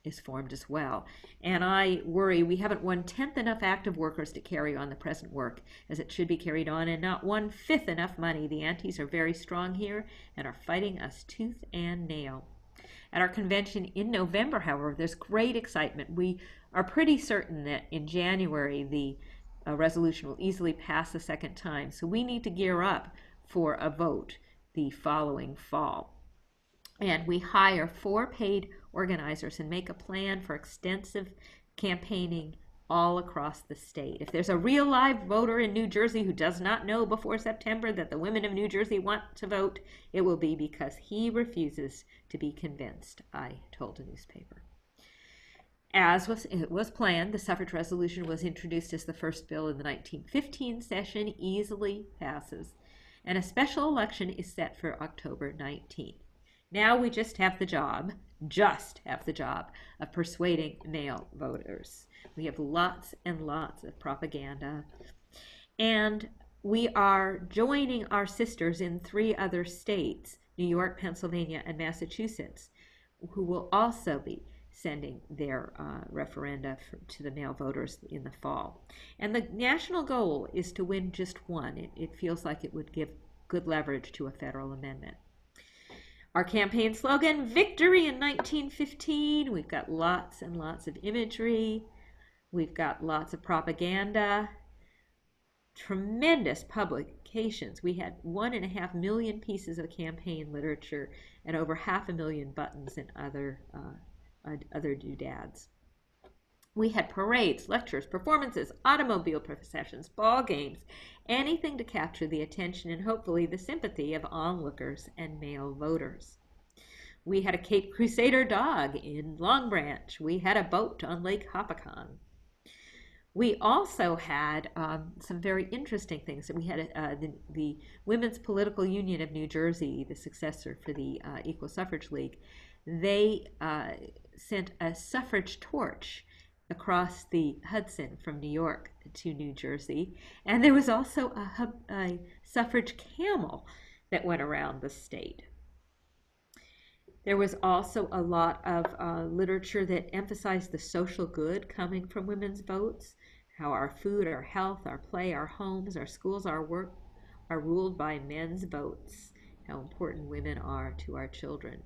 is formed as well. And I worry we haven't 1/10 enough active workers to carry on the present work as it should be carried on, and not 1/5 enough money. The antis are very strong here and are fighting us tooth and nail. At our convention in November, however, there's great excitement. We are pretty certain that in January the resolution will easily pass the second time, so we need to gear up for a vote the following fall. And we hire 4 paid organizers and make a plan for extensive campaigning all across the state. If there's a real live voter in New Jersey who does not know before September that the women of New Jersey want to vote, it will be because he refuses to be convinced, I told a newspaper. As it was planned, the suffrage resolution was introduced as the first bill in the 1915 session, easily passes, and a special election is set for October 19th. Now we just have the job of persuading male voters. We have lots and lots of propaganda. And we are joining our sisters in 3 other states, New York, Pennsylvania, and Massachusetts, who will also be sending their referenda to the male voters in the fall. And the national goal is to win just one. It feels like it would give good leverage to a federal amendment. Our campaign slogan, victory in 1915. We've got lots and lots of imagery. We've got lots of propaganda. Tremendous publications. We had 1.5 million pieces of campaign literature and over 500,000 buttons and other doodads. We had parades, lectures, performances, automobile processions, ball games, anything to capture the attention and hopefully the sympathy of onlookers and male voters. We had a Cape Crusader dog in Long Branch. We had a boat on Lake Hopatcong. We also had some very interesting things. We had the Women's Political Union of New Jersey, the successor for the Equal Suffrage League. They sent a suffrage torch across the Hudson from New York to New Jersey. And there was also a suffrage camel that went around the state. There was also a lot of literature that emphasized the social good coming from women's votes, how our food, our health, our play, our homes, our schools, our work are ruled by men's votes, how important women are to our children,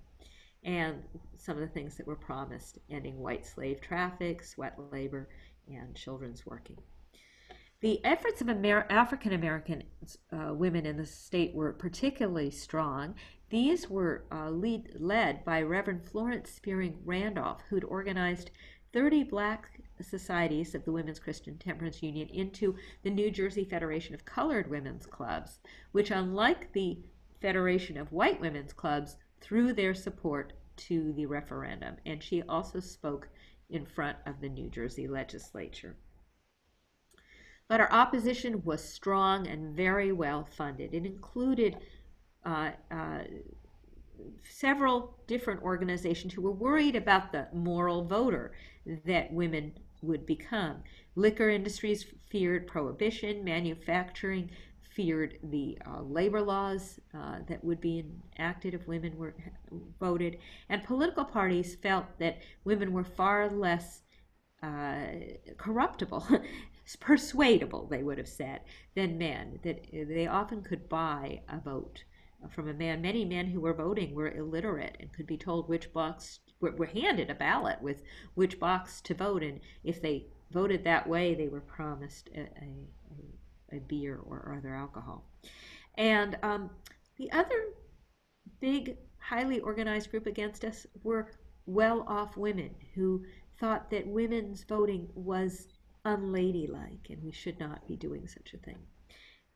and some of the things that were promised: ending white slave traffic, sweat labor, and children's working. The efforts of African American women in the state were particularly strong. These were led by Reverend Florence Spearing Randolph, who'd organized 30 black societies of the Women's Christian Temperance Union into the New Jersey Federation of Colored Women's Clubs, which, unlike the Federation of White Women's Clubs, threw their support to the referendum. And she also spoke in front of the New Jersey legislature. But our opposition was strong and very well funded. It included several different organizations who were worried about the moral voter that women would become. Liquor industries feared prohibition, manufacturing feared the labor laws that would be enacted if women were voted, and political parties felt that women were far less corruptible, persuadable, they would have said, than men, that they often could buy a vote from a man. Many men who were voting were illiterate and could be told which box, were handed a ballot with which box to vote, and if they voted that way, they were promised a beer or other alcohol. And the other big, highly organized group against us were well-off women who thought that women's voting was unladylike and we should not be doing such a thing.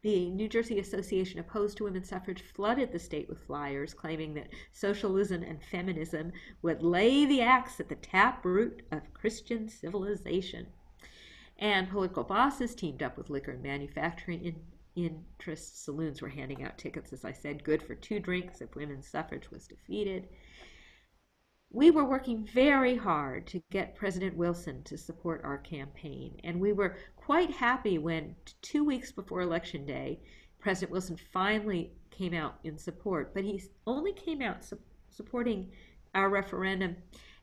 The New Jersey Association Opposed to Women's Suffrage flooded the state with flyers claiming that socialism and feminism would lay the axe at the taproot of Christian civilization. And political bosses teamed up with liquor and manufacturing interests. Saloons were handing out tickets, as I said, good for 2 drinks if women's suffrage was defeated. We were working very hard to get President Wilson to support our campaign, and we were quite happy when 2 weeks before Election Day, President Wilson finally came out in support. But he only came out supporting our referendum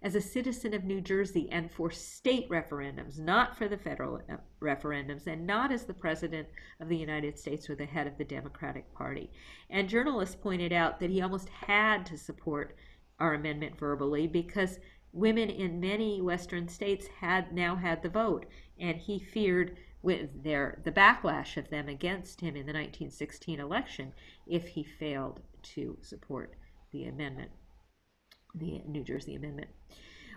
as a citizen of New Jersey and for state referendums, not for the federal referendums, and not as the President of the United States or the head of the Democratic Party. And journalists pointed out that he almost had to support our amendment verbally because women in many Western states had now had the vote, and he feared with the backlash of them against him in the 1916 election if he failed to support the amendment, the New Jersey Amendment.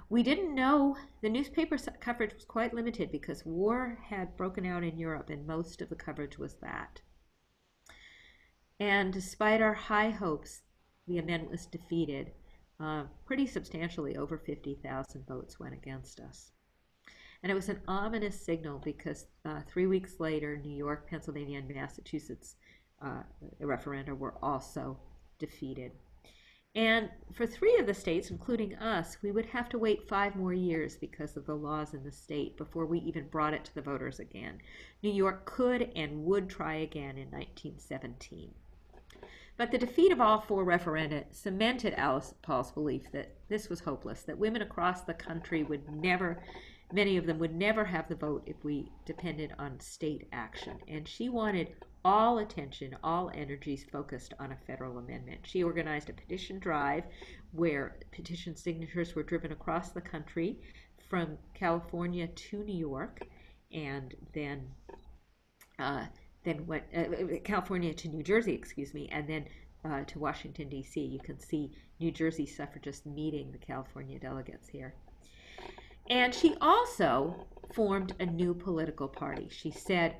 We didn't know, the newspaper coverage was quite limited because war had broken out in Europe and most of the coverage was that. And despite our high hopes, the amendment was defeated. Pretty substantially, over 50,000 votes went against us. And it was an ominous signal because 3 weeks later, New York, Pennsylvania, and Massachusetts, the referenda were also defeated. And for 3 of the states, including us, we would have to wait 5 more years because of the laws in the state before we even brought it to the voters again. New York could and would try again in 1917. But the defeat of all 4 referenda cemented Alice Paul's belief that this was hopeless, that women across the country would never, many of them would never have the vote if we depended on state action. And she wanted all attention, all energies focused on a federal amendment. She organized a petition drive where petition signatures were driven across the country from California to New York, and then went California to New Jersey, excuse me, and then to Washington, D.C. You can see New Jersey suffragists meeting the California delegates here. And she also formed a new political party. She said,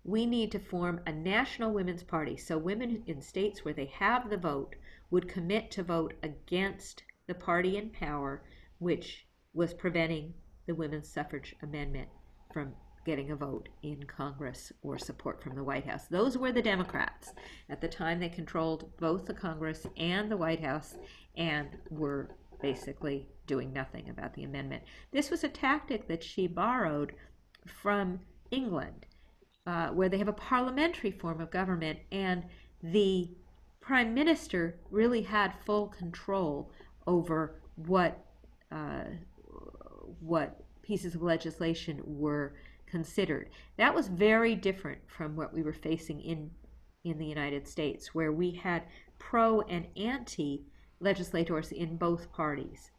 we need to form a national women's party so women in states where they have the vote would commit to vote against the party in power, which was preventing the women's suffrage amendment from getting a vote in Congress or support from the White House. Those were the Democrats. At the time, they controlled both the Congress and the White House and were basically doing nothing about the amendment. This was a tactic that she borrowed from England, where they have a parliamentary form of government, and the prime minister really had full control over what pieces of legislation were considered. That was very different from what we were facing in the United States, where we had pro and anti legislators in both parties.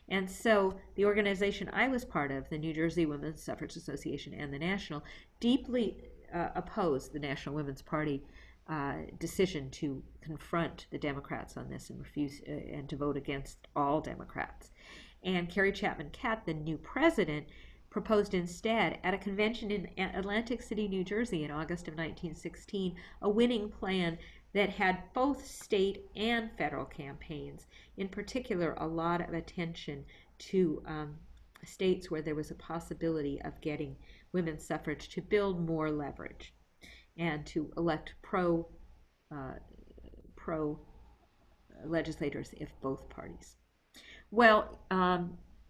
And so the organization I was part of, the New Jersey Women's Suffrage Association and the National, deeply opposed the National Women's Party decision to confront the Democrats on this and refuse and to vote against all Democrats. And Carrie Chapman Catt, the new president, proposed instead at a convention in Atlantic City, New Jersey in August of 1916, a winning plan that had both state and federal campaigns. In particular, a lot of attention to states where there was a possibility of getting women's suffrage to build more leverage and to elect pro legislators if both parties. Well,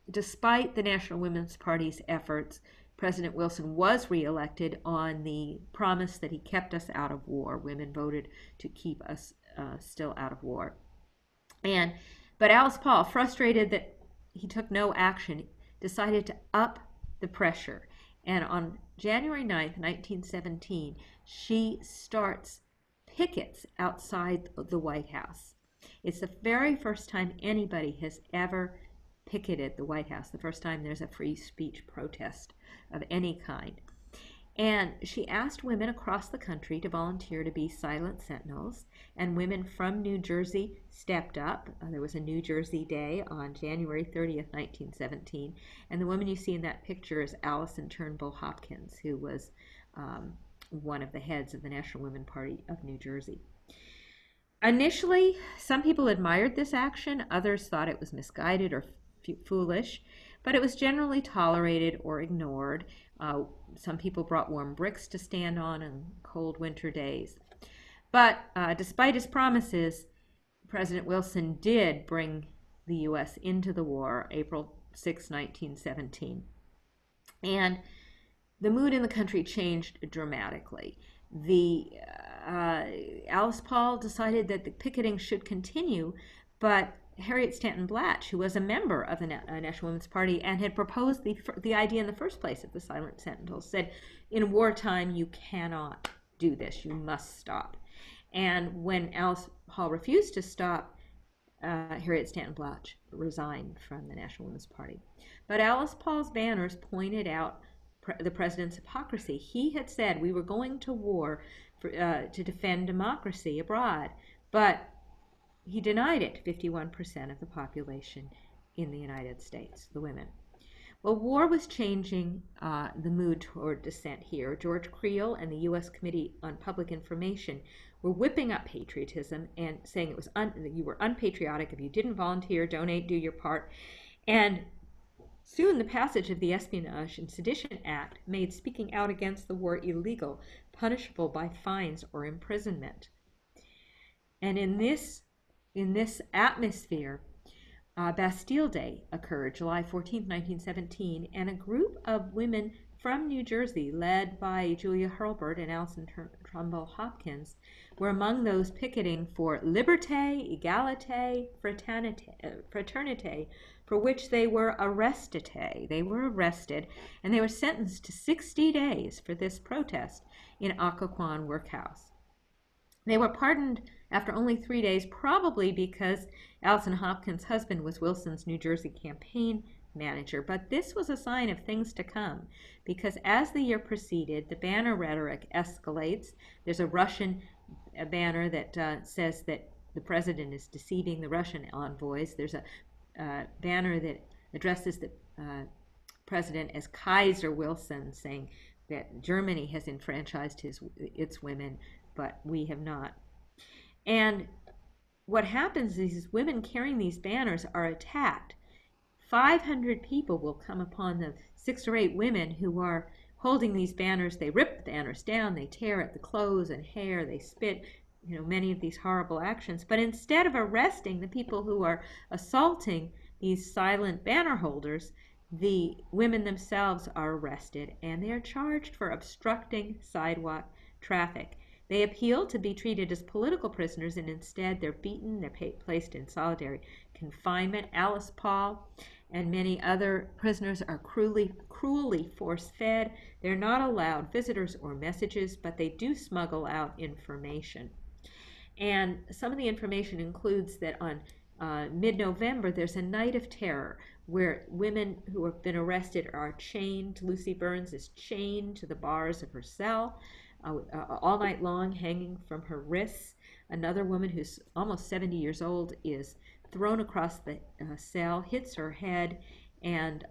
despite the National Women's Party's efforts, President Wilson was reelected on the promise that he kept us out of war. Women voted to keep us still out of war. But Alice Paul, frustrated that he took no action, decided to up the pressure. And on January 9th, 1917, she starts pickets outside the White House. It's the very first time anybody has ever picketed the White House, the first time there's a free speech protest of any kind. And she asked women across the country to volunteer to be silent sentinels, and women from New Jersey stepped up. There was a New Jersey Day on January 30th, 1917, and the woman you see in that picture is Allison Turnbull Hopkins, who was one of the heads of the National Women's Party of New Jersey. Initially, some people admired this action, others thought it was misguided or foolish, but it was generally tolerated or ignored. Some people brought warm bricks to stand on cold winter days. But despite his promises, President Wilson did bring the U.S. into the war, April 6, 1917. And the mood in the country changed dramatically. Alice Paul decided that the picketing should continue, but Harriet Stanton Blatch, who was a member of the National Women's Party and had proposed the idea in the first place of the Silent Sentinels, said, in wartime, you cannot do this. You must stop. And when Alice Paul refused to stop, Harriet Stanton Blatch resigned from the National Women's Party. But Alice Paul's banners pointed out the president's hypocrisy. He had said we were going to war to defend democracy abroad, but he denied it 51% of the population in the United States, the women. Well, war was changing the mood toward dissent here. George Creel and the U.S. Committee on Public Information were whipping up patriotism and saying it was you were unpatriotic if you didn't volunteer, donate, do your part. And soon the passage of the Espionage and Sedition Act made speaking out against the war illegal, punishable by fines or imprisonment. And in this atmosphere, Bastille Day occurred, July 14, 1917, and a group of women from New Jersey, led by Julia Hurlburt and Allison Turnbull Hopkins, were among those picketing for liberté, égalité, fraternité, for which they were arrested. They were arrested, and they were sentenced to 60 days for this protest in Occoquan workhouse. They were pardoned after only 3 days, probably because Allison Hopkins' husband was Wilson's New Jersey campaign manager. But this was a sign of things to come, because as the year proceeded, the banner rhetoric escalates. There's a Russian banner that says that the president is deceiving the Russian envoys. There's a banner that addresses the president as Kaiser Wilson, saying that Germany has enfranchised its women, but we have not. And what happens is these women carrying these banners are attacked. 500 people will come upon the 6 or 8 women who are holding these banners, they rip the banners down, they tear at the clothes and hair, they spit, many of these horrible actions. But instead of arresting the people who are assaulting these silent banner holders, the women themselves are arrested and they are charged for obstructing sidewalk traffic. They appeal to be treated as political prisoners, and instead they're beaten, they're placed in solitary confinement. Alice Paul and many other prisoners are cruelly force-fed. They're not allowed visitors or messages, but they do smuggle out information. And some of the information includes that on mid-November, there's a night of terror where women who have been arrested are chained. Lucy Burns is chained to the bars of her cell all night long, hanging from her wrists. Another woman who's almost 70 years old is thrown across the cell, hits her head, and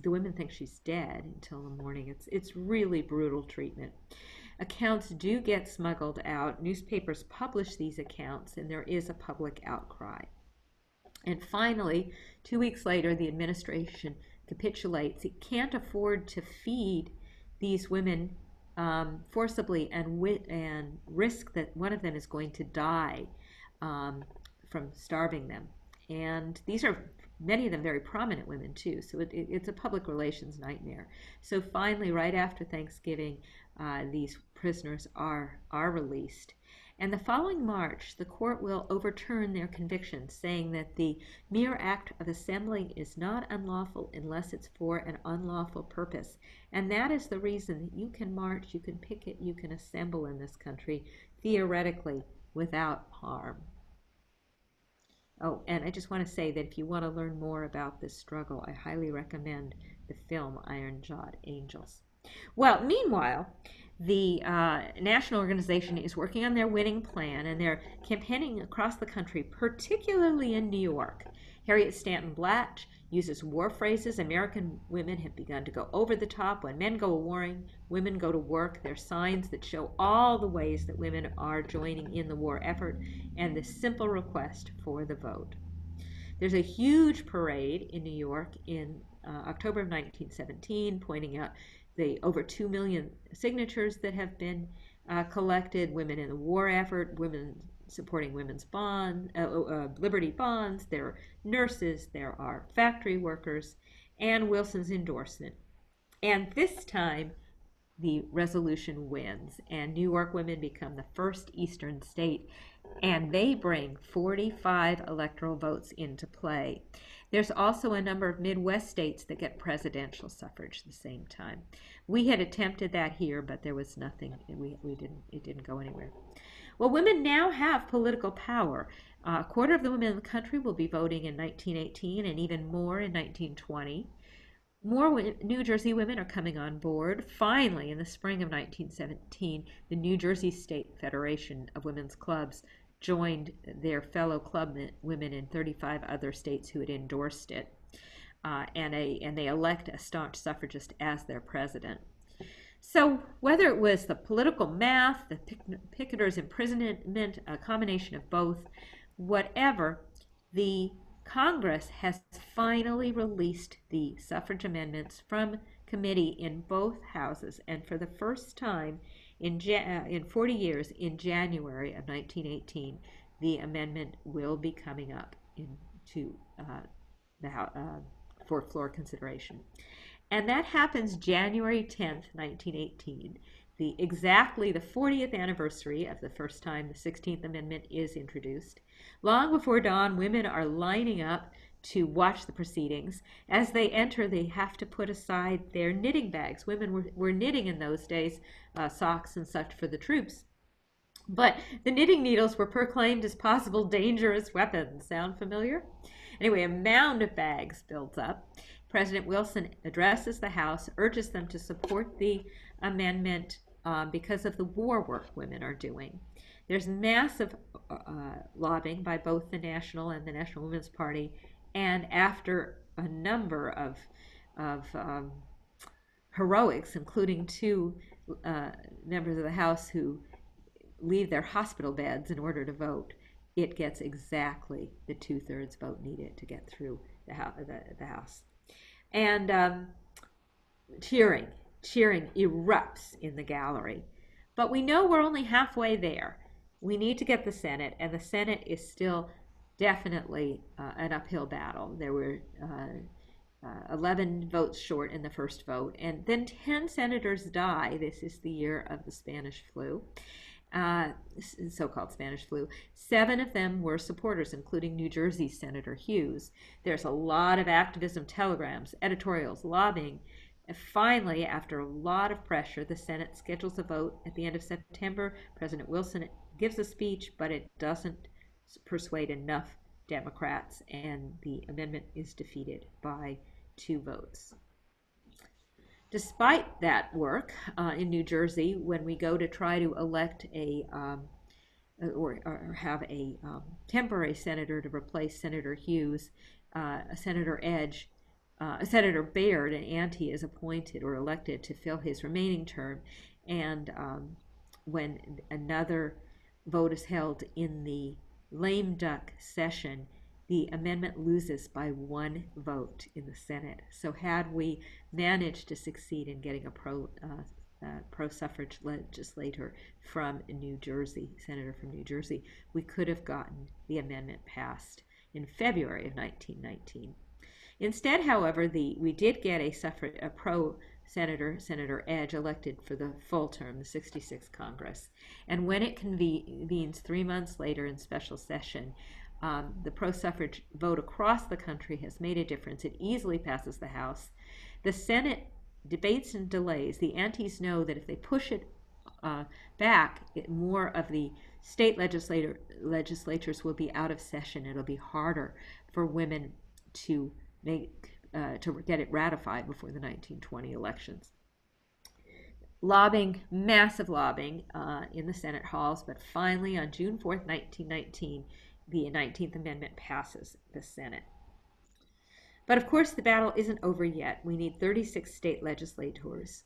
the women think she's dead until the morning. It's really brutal treatment. Accounts do get smuggled out. Newspapers publish these accounts, and there is a public outcry. And finally, 2 weeks later, the administration capitulates. It can't afford to feed these women forcibly and risk that one of them is going to die from starving them. And these are many of them very prominent women too, so it's a public relations nightmare. So finally, right after Thanksgiving, these prisoners are released. And the following March, the court will overturn their convictions, saying that the mere act of assembling is not unlawful unless it's for an unlawful purpose. And that is the reason that you can march, you can picket, you can assemble in this country, theoretically, without harm. Oh, and I just want to say that if you want to learn more about this struggle, I highly recommend the film Iron-Jawed Angels. Well, meanwhile, the national organization is working on their winning plan, and they're campaigning across the country, particularly in New York. Harriet Stanton Blatch uses war phrases. American women have begun to go over the top. When men go a-warring, women go to work. There are signs that show all the ways that women are joining in the war effort, and the simple request for the vote. There's a huge parade in New York in October of 1917, pointing out the over 2 million signatures that have been collected, women in the war effort, women supporting women's Liberty bonds, there are nurses, there are factory workers, and Wilson's endorsement. And this time, the resolution wins, and New York women become the first Eastern state, and they bring 45 electoral votes into play. There's also a number of Midwest states that get presidential suffrage at the same time. We had attempted that here, but there was nothing. It didn't go anywhere. Well, women now have political power. A quarter of the women in the country will be voting in 1918 and even more in 1920. More New Jersey women are coming on board. Finally, in the spring of 1917, the New Jersey State Federation of Women's Clubs joined their fellow club women in 35 other states who had endorsed it, and they elect a staunch suffragist as their president. So whether it was the political math, the picketers' imprisonment, a combination of both, whatever, the Congress has finally released the suffrage amendments from committee in both houses, and for the first time in 40 years, in January of 1918, the amendment will be coming up into the House for floor consideration. And that happens January 10th, 1918, exactly the 40th anniversary of the first time the 16th Amendment is introduced. Long before dawn, women are lining up to watch the proceedings. As they enter, they have to put aside their knitting bags. Women were knitting in those days, socks and such for the troops. But the knitting needles were proclaimed as possible dangerous weapons. Sound familiar? Anyway, a mound of bags builds up. President Wilson addresses the House, urges them to support the amendment because of the war work women are doing. There's massive lobbying by both the National and the National Women's Party, and after a number of heroics, including two members of the House who leave their hospital beds in order to vote, it gets exactly the 2/3 vote needed to get through the House. And cheering. Cheering erupts in the gallery. But we know we're only halfway there. We need to get the Senate, and the Senate is still definitely an uphill battle. There were 11 votes short in the first vote, and then 10 senators die. This is the year of the Spanish flu, so-called Spanish flu. 7 of them were supporters, including New Jersey Senator Hughes. There's a lot of activism, telegrams, editorials, lobbying. And finally, after a lot of pressure, the Senate schedules a vote at the end of September. President Wilson gives a speech, but it doesn't persuade enough Democrats, and the amendment is defeated by 2 votes. Despite that work in New Jersey, when we go to try to elect or have a temporary senator to replace Senator Hughes, Senator Baird, an ante, is appointed or elected to fill his remaining term, and when another vote is held in the lame duck session, the amendment loses by 1 vote in the Senate. So had we managed to succeed in getting a pro-suffrage legislator from New Jersey, senator from New Jersey, we could have gotten the amendment passed in February of 1919. Instead, however, we did get a pro-senator, Senator Edge, elected for the full term, the 66th Congress. And when it convenes 3 months later in special session, the pro-suffrage vote across the country has made a difference. It easily passes the House. The Senate debates and delays. The antis know that if they push it back, more of the state legislatures will be out of session. It'll be harder for women to get it ratified before the 1920 elections. Lobbying, massive lobbying in the Senate halls, but finally on June 4th, 1919, the 19th Amendment passes the Senate. But of course, the battle isn't over yet. We need 36 state legislatures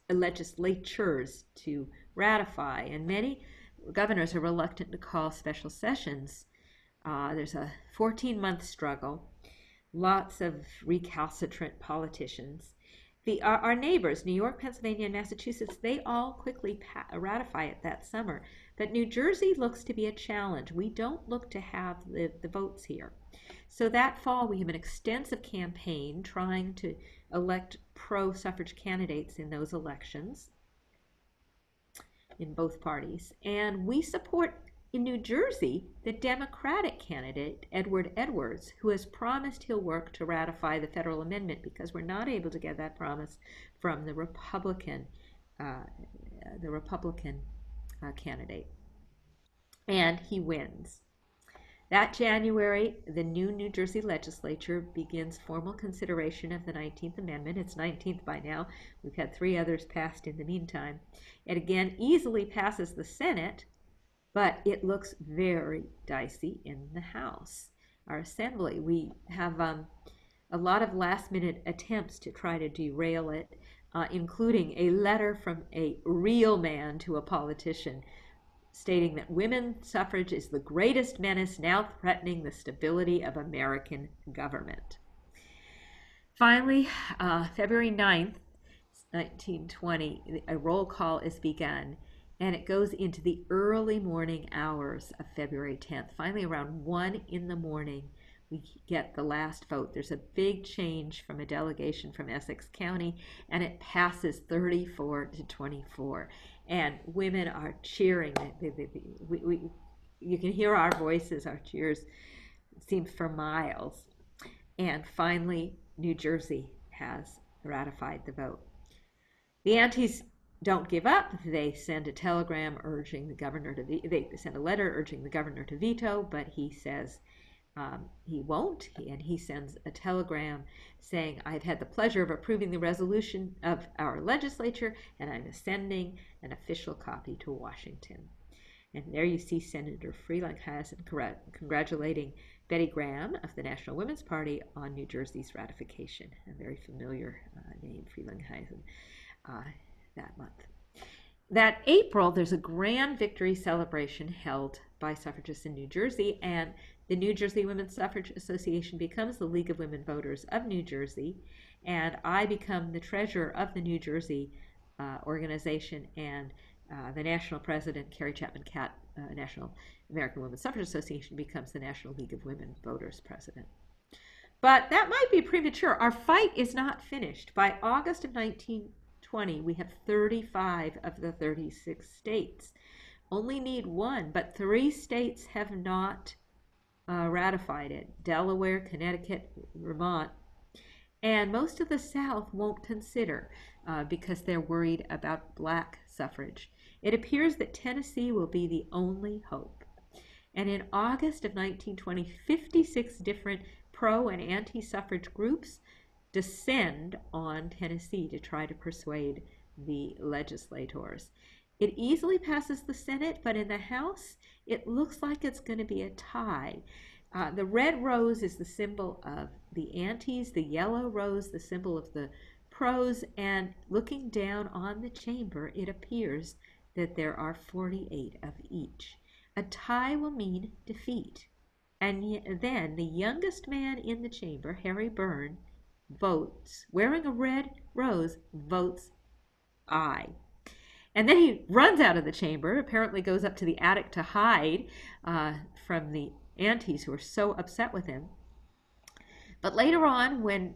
to ratify, and many governors are reluctant to call special sessions. There's a 14-month struggle, lots of recalcitrant politicians. Our neighbors, New York, Pennsylvania, and Massachusetts, they all quickly ratify it that summer. But New Jersey looks to be a challenge. We don't look to have the votes here. So that fall, we have an extensive campaign trying to elect pro-suffrage candidates in those elections in both parties. And we support, in New Jersey, the Democratic candidate, Edward Edwards, who has promised he'll work to ratify the federal amendment, because we're not able to get that promise from the Republican candidate. And he wins. That January, the new New Jersey legislature begins formal consideration of the 19th Amendment. It's 19th by now. We've had 3 others passed in the meantime. It again easily passes the Senate, but it looks very dicey in the House. Our Assembly, we have a lot of last-minute attempts to try to derail it, including a letter from a real man to a politician stating that women's suffrage is the greatest menace now threatening the stability of American government. Finally, February 9th, 1920, a roll call is begun, and it goes into the early morning hours of February 10th. Finally, around 1 in the morning, we get the last vote. There's a big change from a delegation from Essex County, and it passes 34 to 24. And women are cheering. You can hear our voices, our cheers seem for miles. And finally, New Jersey has ratified the vote. The antis don't give up. They send a telegram urging the governor to they send a letter urging the governor to veto, but he says he won't, and he sends a telegram saying, I've had the pleasure of approving the resolution of our legislature, and I'm sending an official copy to Washington. And there you see Senator Frelinghuysen congratulating Betty Graham of the National Women's Party on New Jersey's ratification. A very familiar name, Frelinghuysen, that month. That April, there's a grand victory celebration held by suffragists in New Jersey, and the New Jersey Women's Suffrage Association becomes the League of Women Voters of New Jersey, and I become the treasurer of the New Jersey organization, and the national president, Carrie Chapman Catt, National American Women's Suffrage Association, becomes the National League of Women Voters president. But that might be premature. Our fight is not finished. By August of 1920, we have 35 of the 36 states. Only need one, but 3 states have not ratified it: Delaware, Connecticut, Vermont. And most of the South won't consider because they're worried about black suffrage. It appears that Tennessee will be the only hope. And in August of 1920, 56 different pro and anti-suffrage groups descend on Tennessee to try to persuade the legislators. It easily passes the Senate, but in the House, it looks like it's going to be a tie. The red rose is the symbol of the antis, the yellow rose the symbol of the pros, and looking down on the chamber, it appears that there are 48 of each. A tie will mean defeat. And then the youngest man in the chamber, Harry Byrne, votes, wearing a red rose, votes aye. And then he runs out of the chamber, apparently goes up to the attic to hide from the aunties who are so upset with him. But later on, when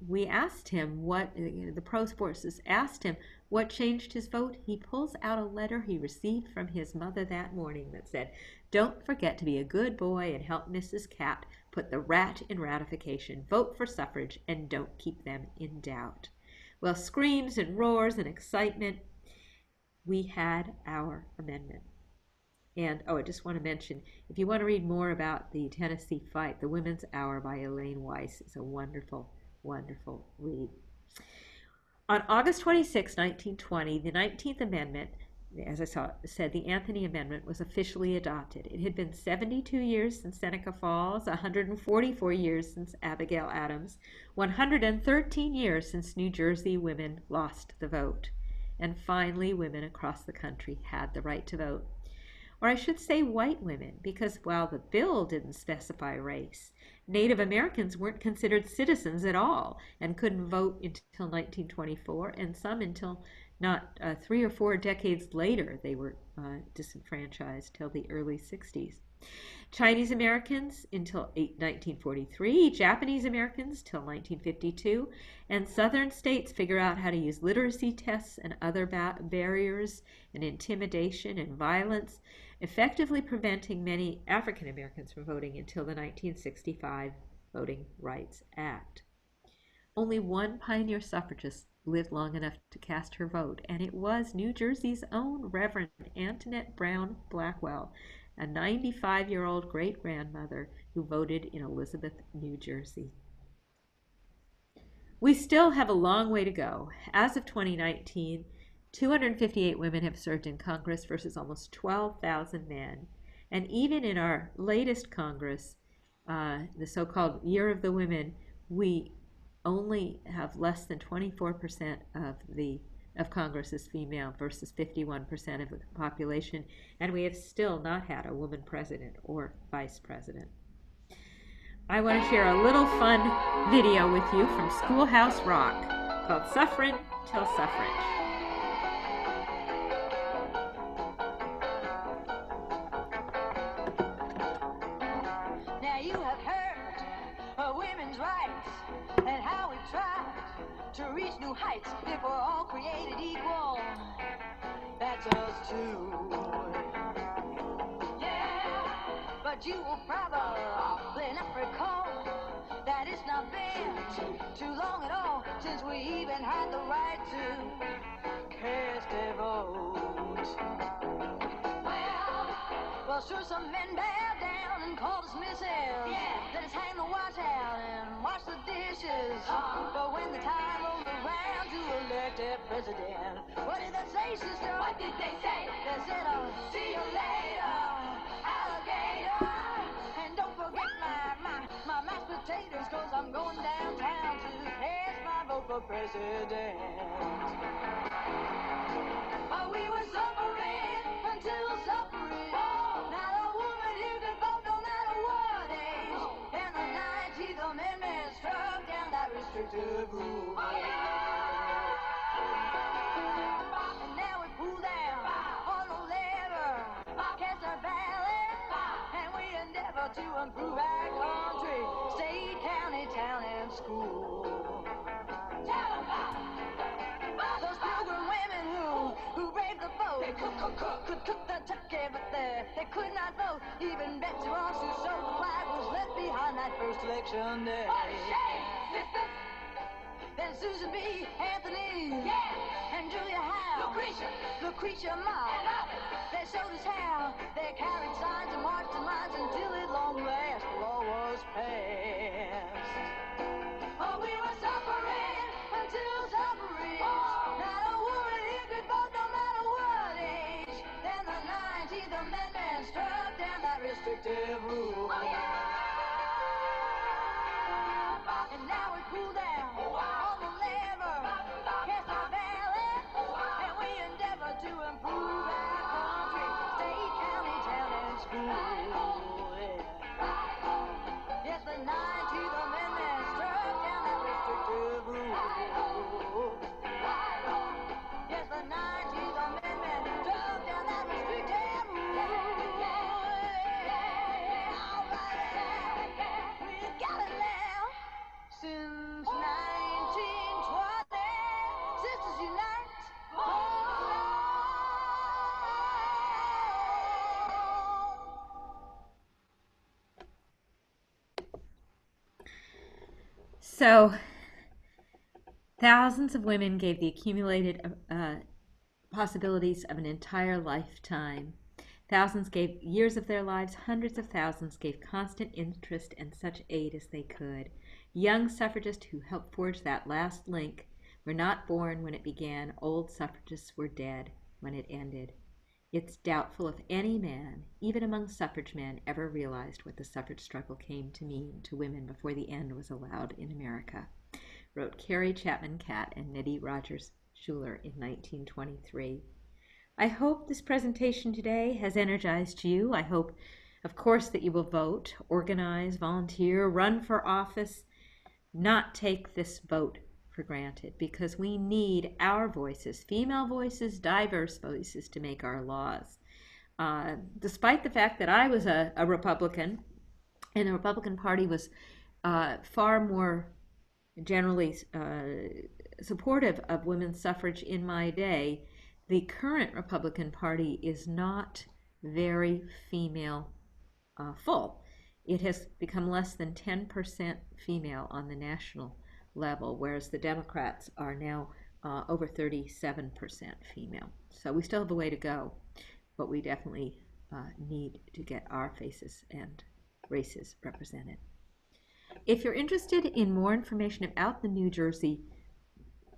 we asked him what, the pro forces asked him what changed his vote, he pulls out a letter he received from his mother that morning that said, "Don't forget to be a good boy and help Mrs. Catt put the rat in ratification, vote for suffrage, and don't keep them in doubt." Well, screams and roars and excitement, we had our amendment. And, I just want to mention, if you want to read more about the Tennessee fight, The Women's Hour by Elaine Weiss is a wonderful, wonderful read. On August 26, 1920, the 19th Amendment, as I said, the Anthony Amendment, was officially adopted. It had been 72 years since Seneca Falls, 144 years since Abigail Adams, 113 years since New Jersey women lost the vote. And finally, women across the country had the right to vote. Or I should say white women, because while the bill didn't specify race, Native Americans weren't considered citizens at all and couldn't vote until 1924, and some until not 3 or 4 decades later they were disenfranchised till the early 60s. Chinese Americans until 1943, Japanese Americans till 1952, and southern states figure out how to use literacy tests and other barriers and intimidation and violence, effectively preventing many African Americans from voting until the 1965 Voting Rights Act. Only one pioneer suffragist lived long enough to cast her vote, and it was New Jersey's own Reverend Antoinette Brown Blackwell, a 95-year-old great-grandmother who voted in Elizabeth, New Jersey. We still have a long way to go. As of 2019, 258 women have served in Congress versus almost 12,000 men. And even in our latest Congress, the so-called Year of the Women, we only have less than 24% of Congress is female versus 51% of the population, and we have still not had a woman president or vice president. I want to share a little fun video with you from Schoolhouse Rock called Suffrin' Till Suffrage. Now you have heard of women's rights and how we tried to reach new heights if we're all created equal. That's us too. Yeah, but you will probably not recall that it's not been too long at all since we even had the right to cast a vote. Well, sure, some men bow down and call us misses. Yeah. Let us hang the wash out and wash the dishes. But when the time rolls around to elect a president, what did they say, sister? What did they say? They said, see you later, alligator. And don't forget my mashed potatoes, cause I'm going downtown to cast my vote for president. But we were suffering until suffering. Now a woman who can vote no matter what age. And the 19th Amendment struck down that restrictive rule. effort to improve our country, state, county, town, and school. Tell 'em about those pilgrim women who braved the foe. They could cook the turkey, but they could not vote. Even Betsy Ross, who sewed the flag, was left behind that first election day. What a shame, sister! Then Susan B. Anthony, yeah, and Julia Howe, Lucretia Mott, and others. They showed us how they carried signs and marched in lines until at long last the law was passed. Oh, we were suffering until suffrage. Not a woman here could vote no matter what age. Then the 19th Amendment struck down that restrictive rule. Oh, yeah. And now we cool down on the lever, cast our ballot, and we endeavor to improve our country, state, county, town, and school. Yeah. Yes, the 19th Amendment struck down that restrictive rule. Yes, the 19th Amendment struck down that restrictive rule. All right, we got it now. Since 1920, sisters unite. So, thousands of women gave the accumulated possibilities of an entire lifetime. Thousands gave years of their lives, hundreds of thousands gave constant interest and such aid as they could. Young suffragists who helped forge that last link were not born when it began. Old suffragists were dead when it ended. It's doubtful if any man, even among suffrage men, ever realized what the suffrage struggle came to mean to women before the end was allowed in America, wrote Carrie Chapman Catt and Nettie Rogers Schuler in 1923. I hope this presentation today has energized you. I hope, of course, that you will vote, organize, volunteer, run for office, not take this vote for granted, because we need our voices, female voices, diverse voices, to make our laws. Despite the fact that I was a Republican, and the Republican Party was far more generally supportive of women's suffrage in my day, the current Republican Party is not very female full. It has become less than 10% female on the national level, whereas the Democrats are now over 37% female. So we still have a way to go, but we definitely need to get our faces and races represented. If you're interested in more information about the New Jersey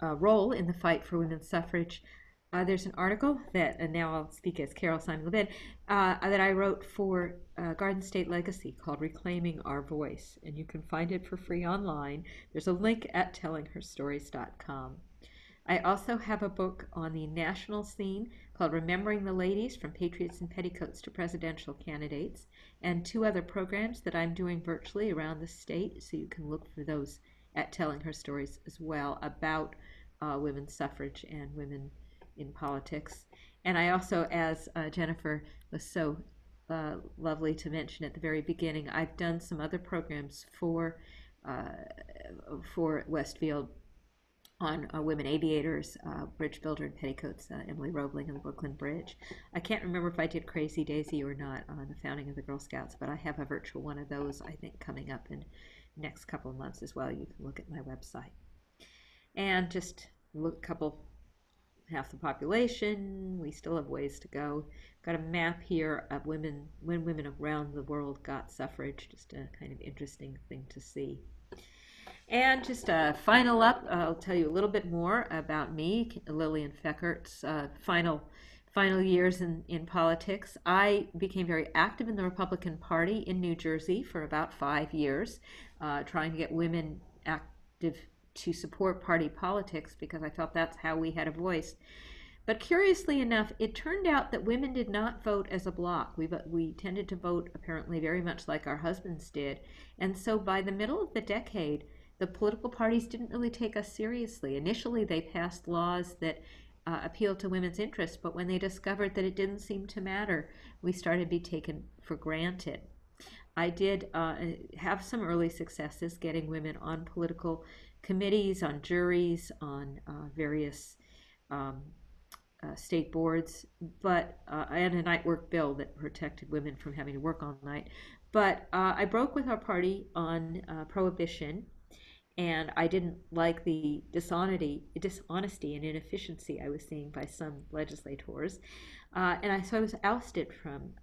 role in the fight for women's suffrage, there's an article that, and now I'll speak as Carol Simon Levin, that I wrote for Garden State Legacy called Reclaiming Our Voice, and you can find it for free online. There's a link at tellingherstories.com. I also have a book on the national scene called Remembering the Ladies, From Patriots in Petticoats to Presidential Candidates, and 2 other programs that I'm doing virtually around the state, so you can look for those at Telling Her Stories as well, about women's suffrage and women in politics. And I also, as Jennifer was so lovely to mention at the very beginning, I've done some other programs for Westfield on women aviators, bridge builder in petticoats, Emily Roebling and the Brooklyn Bridge. I can't remember if I did Crazy Daisy or not on the founding of the Girl Scouts, but I have a virtual one of those, I think, coming up in the next couple of months as well. You can look at my website. And just look, half the population, we still have ways to go. Got a map here of women, when women around the world got suffrage, just a kind of interesting thing to see. And just a final up, I'll tell you a little bit more about me, Lillian Feckert's final years in politics. I became very active in the Republican Party in New Jersey for about 5 years, trying to get women active to support party politics, because I felt that's how we had a voice. But curiously enough, it turned out that women did not vote as a bloc. We tended to vote apparently very much like our husbands did. And so by the middle of the decade, the political parties didn't really take us seriously. Initially, they passed laws that appealed to women's interests, but when they discovered that it didn't seem to matter, we started to be taken for granted. I did have some early successes getting women on political committees, on juries, on various um, state boards, but I had a night work bill that protected women from having to work all night. But I broke with our party on prohibition, and I didn't like the dishonesty and inefficiency I was seeing by some legislators. So I was ousted from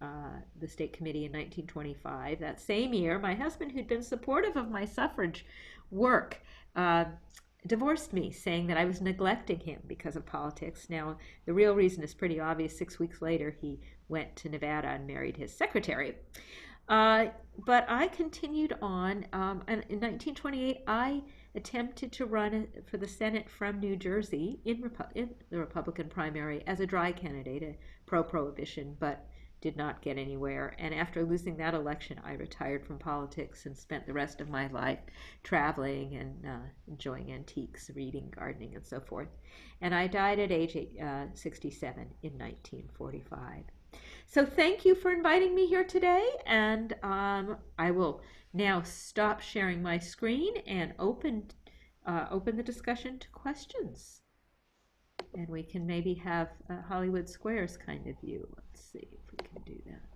the state committee in 1925. That same year, my husband, who'd been supportive of my suffrage work, uh, divorced me, saying that I was neglecting him because of politics. Now, the real reason is pretty obvious. 6 weeks later, he went to Nevada and married his secretary. Uh, but I continued on, and in 1928, I attempted to run for the Senate from New Jersey in the Republican primary as a dry candidate, a pro-prohibition, but did not get anywhere. And after losing that election, I retired from politics and spent the rest of my life traveling and enjoying antiques, reading, gardening, and so forth. And I died at age 67 in 1945. So thank you for inviting me here today, and I will now stop sharing my screen and open the discussion to questions. And we can maybe have a Hollywood Squares kind of view. Let's see if we can do that.